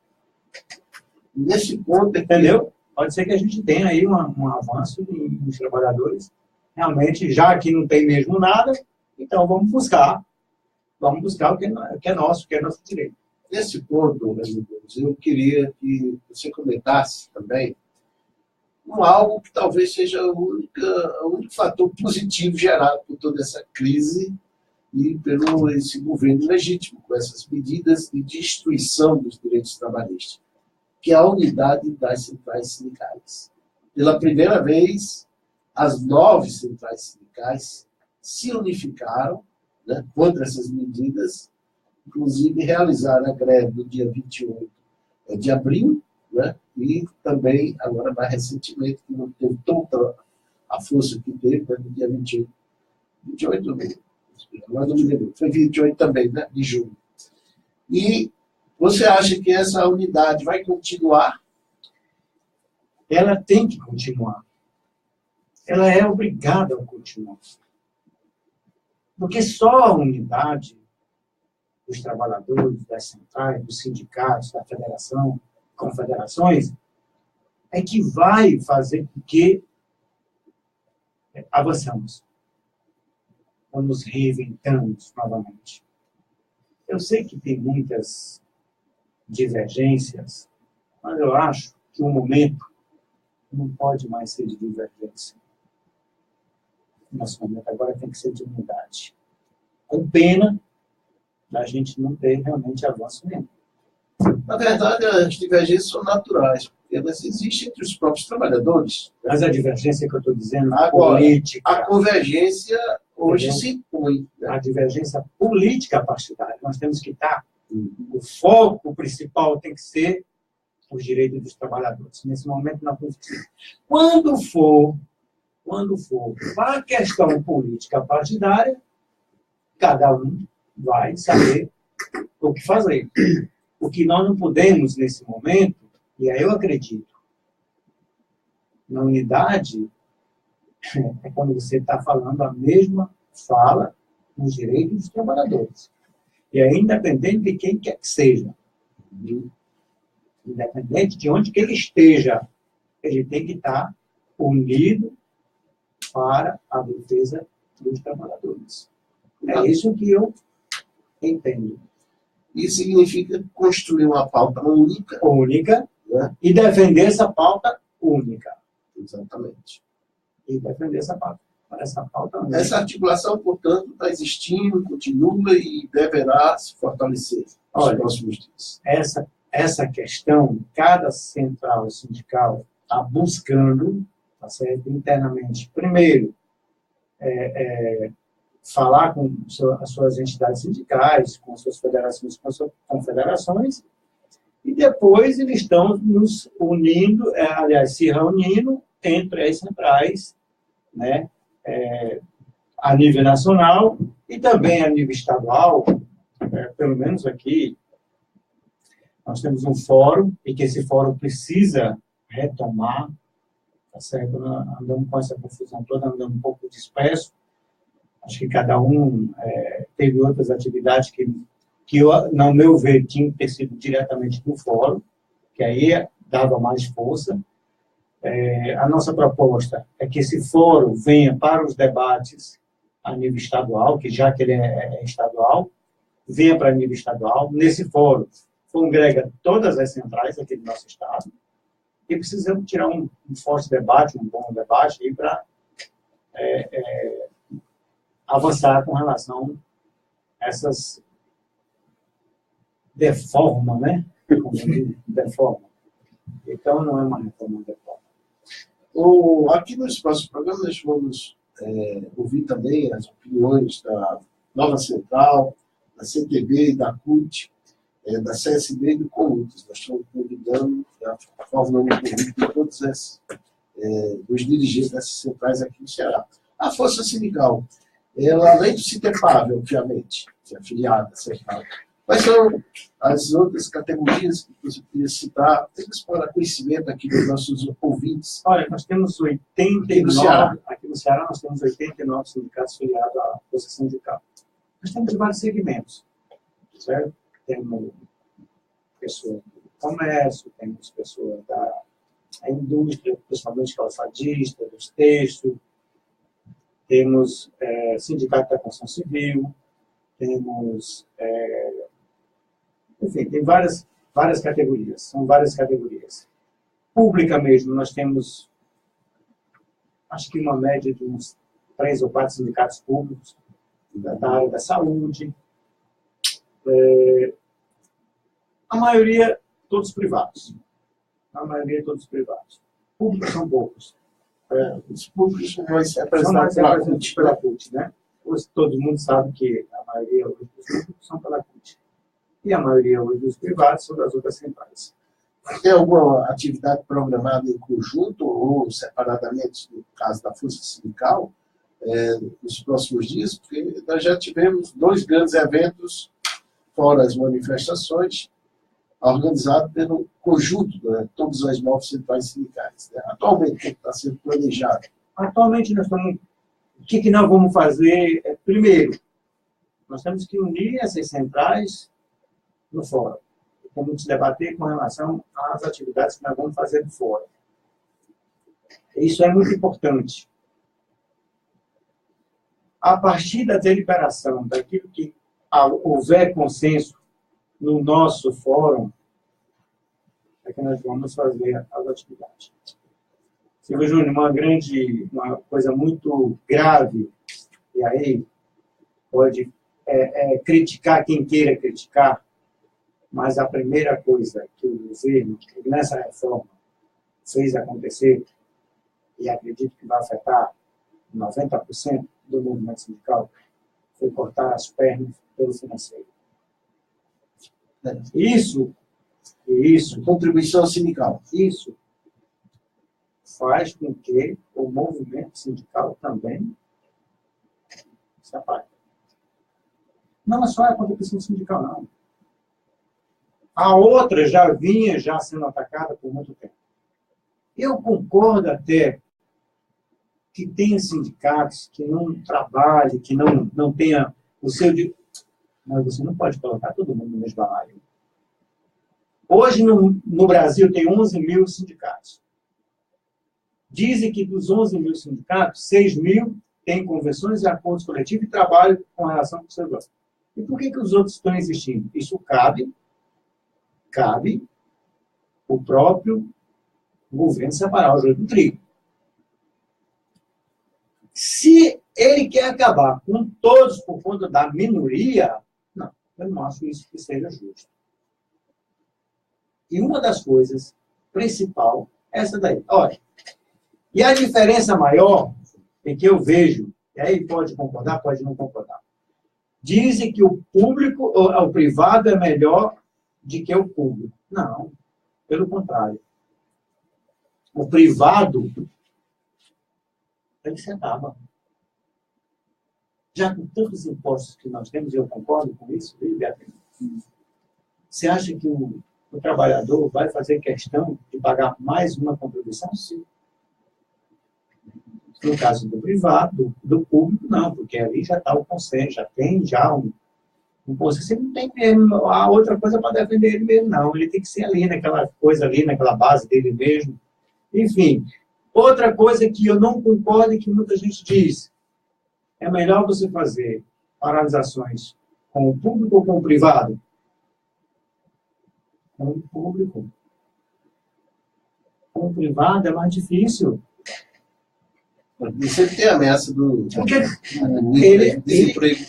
Nesse ponto, entendeu? Pode ser que a gente tenha aí um avanço nos trabalhadores. Realmente, já que não tem mesmo nada, então vamos buscar o que é nosso direito. Nesse ponto, eu queria que você comentasse também algo que talvez seja o único fator positivo gerado por toda essa crise e pelo esse governo legítimo, com essas medidas de destruição dos direitos trabalhistas, que é a unidade das centrais sindicais. Pela primeira vez, as 9 centrais sindicais se unificaram, né, contra essas medidas, inclusive realizaram a greve no dia 28 de abril, né, e também, agora mais recentemente, que não teve toda a força que teve, né, no dia 28, agora não me lembro, foi 28 também, né, de junho. E você acha que essa unidade vai continuar? Ela tem que continuar. Ela é obrigada a continuar. Porque só a unidade dos trabalhadores, das centrais, dos sindicatos, da federação, confederações, é que vai fazer com que avançamos. Ou nos reinventamos novamente. Eu sei que tem muitas divergências, mas eu acho que o momento não pode mais ser de divergência. Nosso momento agora tem que ser de unidade. Com pena da gente não ter realmente avanço nenhum. Na verdade, as divergências são naturais, porque elas existem entre os próprios trabalhadores. Mas a divergência que eu estou dizendo, agora, política... A convergência hoje se impõe. Né? A divergência política partidária. Nós temos que estar... O foco principal tem que ser os direitos dos trabalhadores. Nesse momento, não conseguimos. Quando for a questão política partidária, cada um vai saber o que fazer. O que nós não podemos, nesse momento, e aí eu acredito, na unidade, é quando você está falando a mesma fala nos direitos dos trabalhadores. E é independente de quem quer que seja. Independente de onde que ele esteja, ele tem que estar unido para a defesa dos trabalhadores. É isso que eu entendo. Isso significa construir uma pauta Única, né? E defender essa pauta única. Exatamente. E defender essa pauta única. Essa articulação, portanto, está existindo, continua e deverá se fortalecer nos próximos dias. Essa questão, cada central sindical está buscando, tá certo, internamente, primeiro, falar com as suas entidades sindicais, com as suas federações, com as suas confederações, e depois eles estão nos unindo, aliás, se reunindo entre as centrais, né, a nível nacional e também a nível estadual, pelo menos aqui, nós temos um fórum, e que esse fórum precisa retomar, tá certo? Andamos com essa confusão toda, andando um pouco disperso. Acho que cada um teve outras atividades que eu, no meu ver, tinham que ter sido diretamente no fórum, que aí dava mais força. A nossa proposta é que esse fórum venha para os debates a nível estadual, que já que ele é estadual, venha para nível estadual. Nesse fórum, congrega todas as centrais aqui do nosso estado, e precisamos tirar um forte debate, um bom debate, aí para avançar com relação a essas deformas, né? Como deforma. Então, não é uma reforma deforma. Aqui nos próximos programas, nós vamos ouvir também as opiniões da Nova Central, da CTB, da CUT, da CSB e do CONUTES. Nós estamos convidando, formando um convite de todos os dirigentes dessas centrais aqui no Ceará. A Força Sindical, ela, além do Sinterpave, obviamente, que é afiliada, central, quais são as outras categorias que você poderia citar, apenas para conhecimento aqui dos nossos ouvintes? Olha, nós temos 89, aqui no Ceará, nós temos 89 sindicatos filiados à Força Sindical. Nós temos vários segmentos, certo? Temos pessoas do comércio, temos pessoas da indústria, principalmente calçadista, dos textos, temos sindicato da construção civil, temos, enfim, tem várias categorias, são várias categorias. Pública mesmo, nós temos, acho que uma média de uns 3 ou 4 sindicatos públicos da área da saúde, a maioria, todos privados. A maioria, todos privados. Públicos são poucos. Os públicos são mais representados pela CUT, né? Todo mundo sabe que a maioria hoje dos públicos são pela CUT. E a maioria hoje dos privados são das outras centrais. Tem alguma atividade programada em conjunto ou separadamente, no caso da Força Sindical, nos próximos dias? Porque nós já tivemos 2 grandes eventos, fora as manifestações, organizado pelo conjunto de todas as 9 centrais sindicais. Né? Atualmente, o que está sendo planejado? Atualmente, nós estamos... O que nós vamos fazer? Primeiro, nós temos que unir essas centrais no fórum. Temos que debater com relação às atividades que nós vamos fazer no fórum. Isso é muito importante. A partir da deliberação, daquilo que houver consenso no nosso fórum, é que nós vamos fazer as atividades. Silvio Júnior, uma coisa muito grave, e aí pode criticar quem queira criticar, mas a primeira coisa que o governo, nessa reforma, fez acontecer, e acredito que vai afetar 90% do movimento sindical, foi cortar as pernas pelo financeiro. Isso, Contribuição sindical. Isso faz com que o movimento sindical também se apague. Não é só a contribuição sindical, não. A outra já vinha sendo atacada por muito tempo. Eu concordo até que tenha sindicatos que não trabalhem, que não tenha o seu... Mas você não pode colocar todo mundo no mesmo balaio. Hoje, no Brasil, tem 11 mil sindicatos. Dizem que dos 11 mil sindicatos, 6 mil têm convenções e acordos coletivos e trabalham com relação com o servidor. E por que os outros estão existindo? Isso cabe o próprio governo separar o joio do trigo. Se ele quer acabar com todos por conta da minoria, não, eu não acho isso que seja justo. E uma das coisas principal é essa daí. Olha, e a diferença maior é que eu vejo, e aí pode concordar, pode não concordar, dizem que o público, o privado é melhor do que o público. Não, pelo contrário. O privado, ele se acaba. Já com tantos impostos que nós temos, e eu concordo com isso, você acha que o trabalhador vai fazer questão de pagar mais uma contribuição? Sim. No caso do privado, do público, não, porque ali já está o consenso, já tem um consenso. Você não tem mesmo a outra coisa para defender ele mesmo, não. Ele tem que ser ali, naquela coisa ali, naquela base dele mesmo. Enfim, outra coisa que eu não concordo e que muita gente diz, é melhor você fazer paralisações com o público ou com o privado? Com o público. Com o privado é mais difícil. E sempre tem a ameaça do desemprego.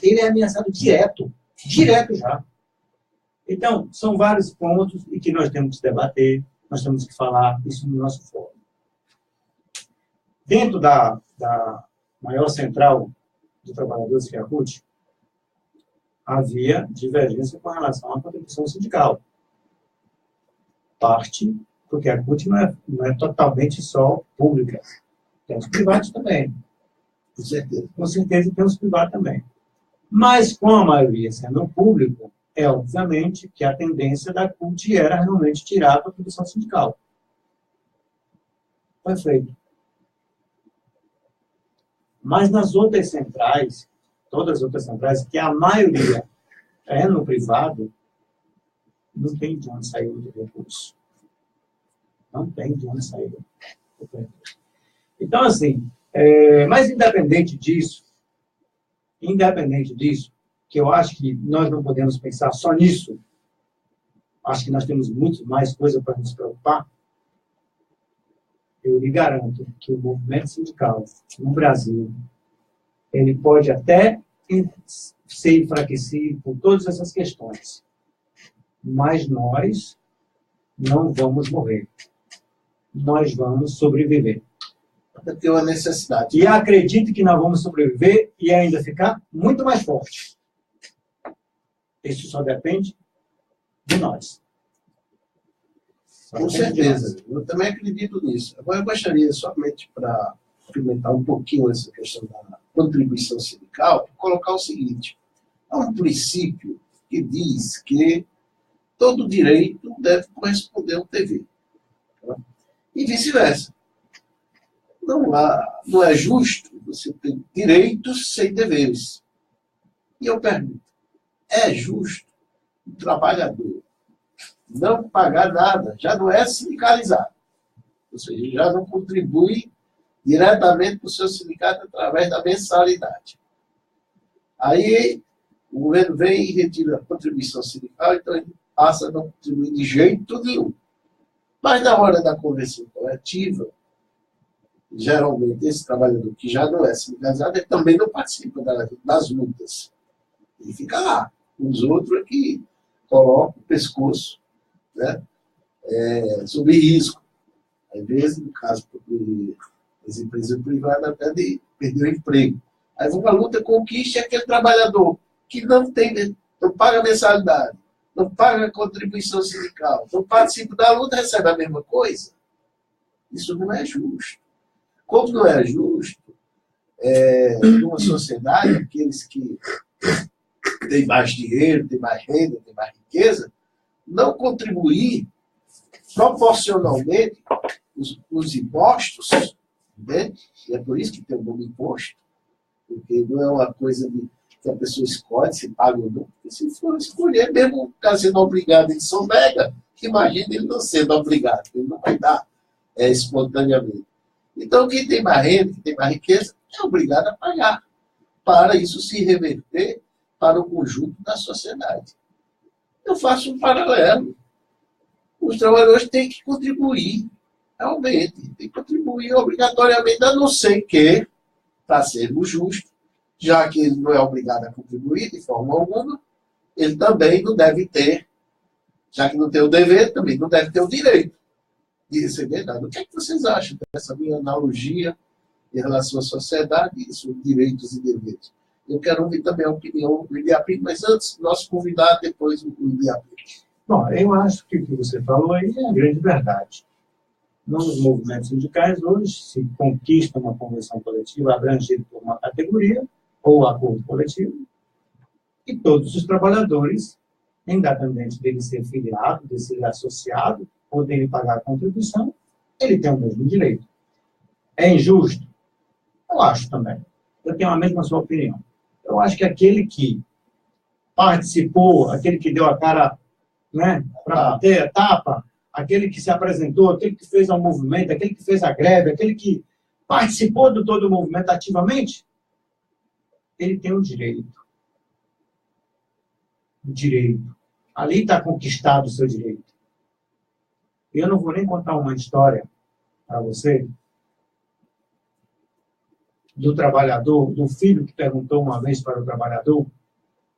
Ele é ameaçado direto já. Então, são vários pontos e que nós temos que debater, nós temos que falar isso no nosso fórum. Dentro da maior central de trabalhadores, que é a CUT, havia divergência com relação à contribuição sindical. Parte, porque a CUT não é totalmente só pública. Tem os privados também. Com certeza tem os privados também. Mas, com a maioria sendo público, é obviamente que a tendência da CUT era realmente tirar a contribuição sindical. Foi feito. Mas nas outras centrais, todas as outras centrais, que a maioria é no privado, não tem de onde sair o recurso. Não tem de onde sair o recurso. Então, assim, mas independente disso, que eu acho que nós não podemos pensar só nisso, acho que nós temos muito mais coisa para nos preocupar, eu lhe garanto que o movimento sindical no Brasil, ele pode até ser enfraquecido por todas essas questões, mas nós não vamos morrer. Nós vamos sobreviver. Tem uma necessidade. E acredito que nós vamos sobreviver e ainda ficar muito mais forte. Isso só depende de nós. Com certeza. Eu também acredito nisso. Agora, eu gostaria, somente para complementar um pouquinho essa questão da contribuição sindical, colocar o seguinte. Há um princípio que diz que todo direito deve corresponder ao dever. Tá? E vice-versa. Não é justo você ter direitos sem deveres. E eu pergunto, é justo o trabalhador não pagar nada, já não é sindicalizado. Ou seja, já não contribui diretamente para o seu sindicato através da mensalidade. Aí o governo vem e retira a contribuição sindical, então ele passa a não contribuir de jeito nenhum. Mas na hora da convenção coletiva, geralmente esse trabalhador que já não é sindicalizado, ele também não participa das lutas. Ele fica lá. Os outros é que colocam o pescoço, né, sob risco. Às vezes, no caso das empresas privadas, até de perder o emprego. Aí uma luta conquista aquele trabalhador que não paga mensalidade, não paga contribuição sindical, não participa da luta, recebe a mesma coisa. Isso não é justo. Como não é justo, numa sociedade, aqueles que têm mais dinheiro, têm mais renda, têm mais riqueza, não contribuir proporcionalmente os impostos, né? E é por isso que tem o nome imposto, porque não é uma coisa que a pessoa escolhe se paga ou não, porque se for escolher, mesmo sendo obrigado, ele sonega, Imagina ele não sendo obrigado, ele não vai dar espontaneamente. Então, quem tem mais renda, quem tem mais riqueza, é obrigado a pagar, para isso se reverter para o conjunto da sociedade. Eu faço um paralelo. Os trabalhadores têm que contribuir, realmente, têm que contribuir obrigatoriamente, a não ser que, para sermos justos, já que ele não é obrigado a contribuir de forma alguma, ele também não deve ter, já que não tem o dever, também não deve ter o direito de receber nada. O que é que vocês acham dessa minha analogia em relação à sociedade e seus direitos e deveres? Eu quero ouvir também a opinião do Iliapim, mas antes, nosso convidado, depois o Iliapim. Bom, eu acho que o que você falou aí é a grande verdade. Nos movimentos sindicais, hoje, se conquista uma convenção coletiva abrangida por uma categoria, ou acordo coletivo, e todos os trabalhadores, independente dele ser filiado, de ser associado, ou dele pagar a contribuição, ele tem o mesmo direito. É injusto? Eu acho também. Eu tenho a mesma sua opinião. Eu acho que aquele que participou, aquele que deu a cara, né, para bater a tapa, aquele que se apresentou, aquele que fez o movimento, aquele que fez a greve, aquele que participou de todo o movimento ativamente, ele tem o direito. O direito. Ali está conquistado o seu direito. Eu não vou nem contar uma história para você do trabalhador, do filho que perguntou uma vez para o trabalhador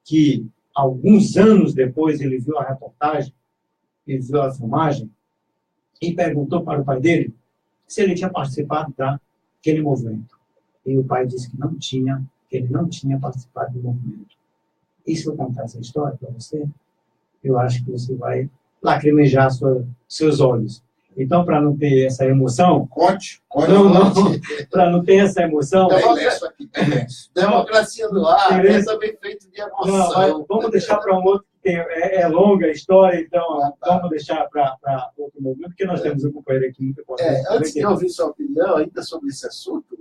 que, alguns anos depois, ele viu a reportagem, ele viu a filmagem, e perguntou para o pai dele se ele tinha participado daquele movimento. E o pai disse que não tinha, que ele não tinha participado do movimento. E se eu contar essa história para você, eu acho que você vai lacrimejar seus olhos. Então, para não ter essa emoção... Conte. Para não ter essa emoção... Democracia no ar, é também feito de emoção. Vamos deixar para um outro, que é longa a história, então vamos deixar para outro momento, porque nós temos um companheiro aqui muito importante. Antes de ouvir sua opinião ainda sobre esse assunto,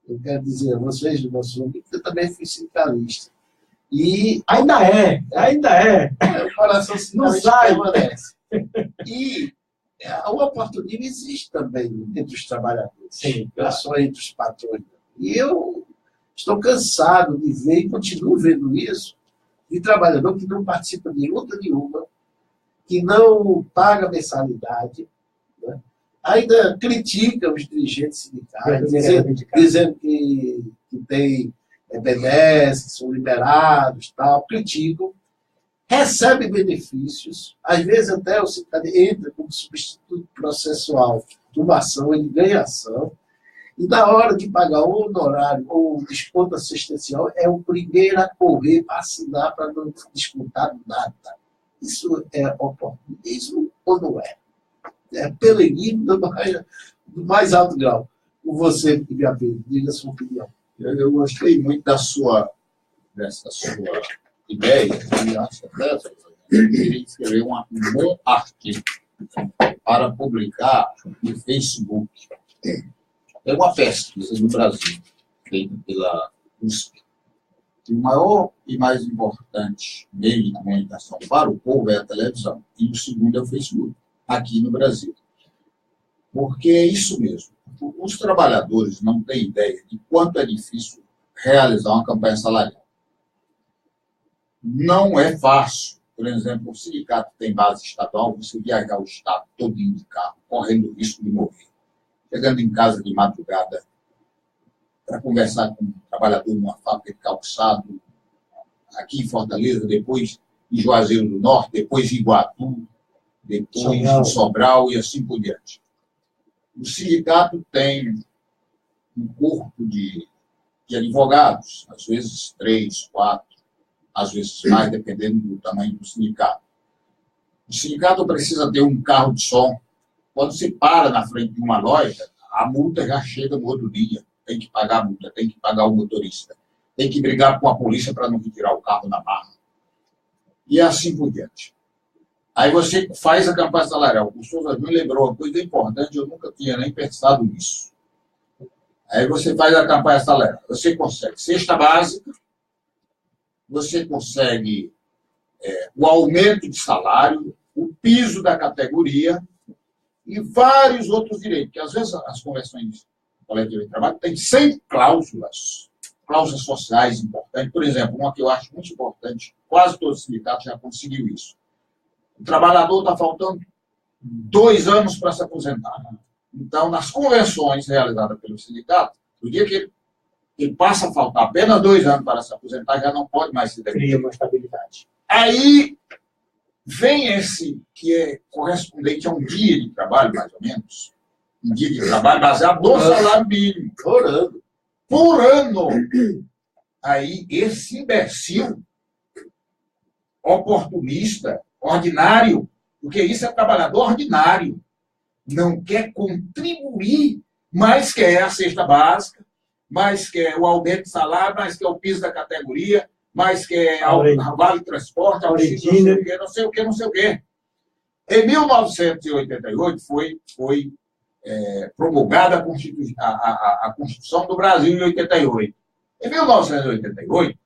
eu quero dizer a vocês, do nosso amigo, que eu também fui sindicalista. E ainda é. O coração sindicalista permanece. E o oportunismo existe também entre os trabalhadores. Sim, não só entre os patrões. E eu estou cansado de ver, e continuo vendo isso, de trabalhador que não participa de luta nenhuma, que não paga mensalidade, né? Ainda critica os dirigentes sindicais, dizendo que tem benesses, que são liberados, tal, criticam, recebe benefícios, às vezes até o sindicato entra como substituto processual de uma ação, ele ganha ação, e na hora de pagar o honorário ou o desconto assistencial, é o primeiro a correr para assinar para não descontar nada. Isso é oportunismo ou não é? É peleguismo do mais alto grau. Com você, Iliapim, diga a sua opinião. Eu gostei muito dessa sua ideia, e acho até que eu queria escrever um bom artigo para publicar no Facebook. É uma pesquisa no Brasil, feita pela USP. E o maior e mais importante meio de comunicação para o povo é a televisão. E o segundo é o Facebook, aqui no Brasil. Porque é isso mesmo. Os trabalhadores não têm ideia de quanto é difícil realizar uma campanha salarial. Não é fácil. Por exemplo, o sindicato tem base estadual, você viajar o estado todinho de carro, correndo o risco de morrer. Chegando em casa de madrugada para conversar com um trabalhador numa fábrica de calçado, aqui em Fortaleza, depois em Juazeiro do Norte, depois em Iguatu, depois em Sobral e assim por diante. O sindicato tem um corpo de advogados, às vezes 3, 4, às vezes mais, dependendo do tamanho do sindicato. O sindicato precisa ter um carro de som. Quando você para na frente de uma loja, a multa já chega no outro dia. Tem que pagar a multa, tem que pagar o motorista. Tem que brigar com a polícia para não retirar o carro da barra. E assim por diante. Aí você faz a campanha salarial. O senhor me lembrou uma coisa importante, eu nunca tinha nem pensado nisso. Aí você faz a campanha salarial. Você consegue cesta básica, você consegue o aumento de salário, o piso da categoria e vários outros direitos, porque às vezes as convenções coletivas de trabalho têm 100 cláusulas sociais importantes. Por exemplo, uma que eu acho muito importante, quase todos os sindicatos já conseguiu isso. O trabalhador está faltando 2 anos para se aposentar. Então, nas convenções realizadas pelo sindicato, no dia que ele passa a faltar apenas 2 anos para se aposentar, já não pode mais se demitir. Cria uma estabilidade. Aí vem esse que é correspondente a um dia de trabalho, mais ou menos, um dia de trabalho baseado no salário mínimo. Por ano. Aí esse imbecil, oportunista, ordinário, porque isso é trabalhador ordinário, não quer contribuir, mas quer a cesta básica, mas quer o aumento de salário, mas quer o piso da categoria, mas quer o vale-transporte, não sei o quê. Em 1988 foi promulgada a Constituição do Brasil em 88. Em 1988,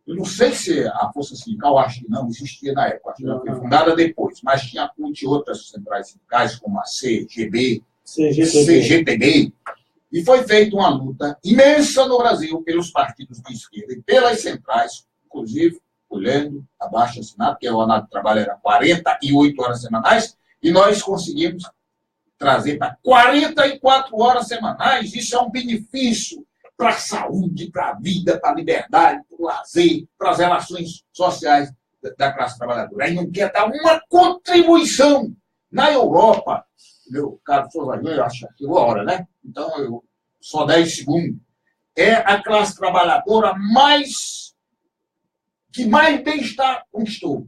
eu não sei se a Força Sindical, acho que não existia na época, acho que ela foi fundada depois, mas tinha CUT e outras centrais sindicais, como a CGB, CGTB, e foi feita uma luta imensa no Brasil pelos partidos de esquerda e pelas centrais, inclusive olhando abaixo assinado, que a jornada de trabalho era 48 horas semanais, e nós conseguimos trazer para 44 horas semanais. Isso é um benefício para a saúde, para a vida, para a liberdade, para o lazer, para as relações sociais da classe trabalhadora. Aí não quer dar uma contribuição. Na Europa, meu caro Souza Júnior, eu acho que chegou a hora, né? Então, eu só 10 segundos. É a classe trabalhadora que mais bem-estar conquistou.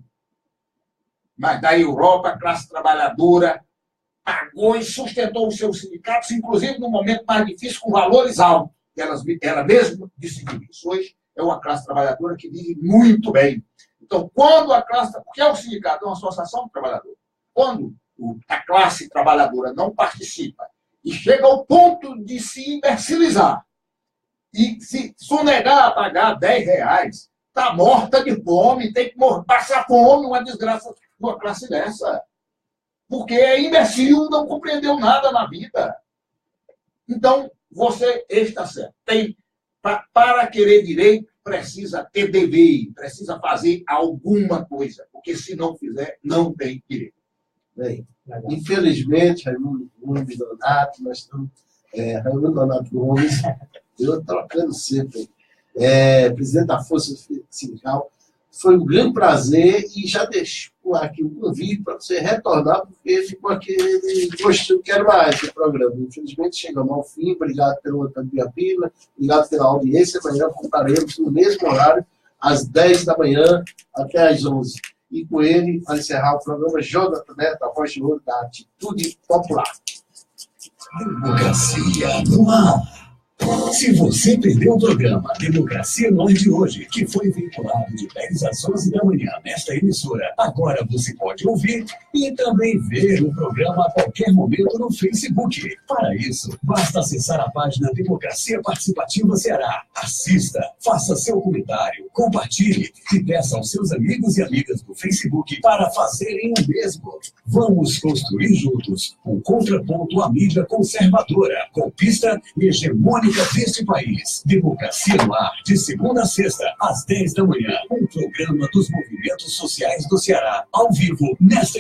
Mas da Europa, a classe trabalhadora pagou e sustentou os seus sindicatos, inclusive no momento mais difícil, com valores altos. Ela mesmo decidiu isso. Hoje é uma classe trabalhadora que vive muito bem. Então, quando a classe... Porque o sindicato é uma associação de trabalhadores. Quando a classe trabalhadora não participa e chega ao ponto de se imbecilizar e se sonegar a pagar R$10, está morta de fome, tem que passar fome, uma desgraça numa classe dessa. Porque é imbecil, não compreendeu nada na vida. Então, você está certo. Para querer direito, precisa ter dever, precisa fazer alguma coisa. Porque se não fizer, não tem direito. Bem, infelizmente, Raimundo Donato, nós estamos... Raimundo Donato Gomes, eu trocando sempre. Presidente da Força Sindical. Foi um grande prazer e já deixo aqui um convite para você retornar, porque ficou aquele gostinho, quero mais esse programa. Infelizmente, chegamos ao fim. Obrigado pelo Pila, obrigado pela audiência. Amanhã voltaremos no mesmo horário, às 10 da manhã até às 11. E com ele, para encerrar o programa, Jonathan Neto, a voz de ouro da Atitude Popular. Democracia no ar. Se você perdeu o programa Democracia no Ar de hoje, que foi veiculado de 10 às 11 da manhã nesta emissora, agora você pode ouvir e também ver o programa a qualquer momento no Facebook. Para isso, basta acessar a página Democracia Participativa Ceará. Assista, faça seu comentário, compartilhe e peça aos seus amigos e amigas do Facebook para fazerem o mesmo. Vamos construir juntos um contraponto à mídia conservadora, golpista e hegemônica deste país. Democracia no Ar, de segunda a sexta, às 10 da manhã. Um programa dos movimentos sociais do Ceará, ao vivo, nesta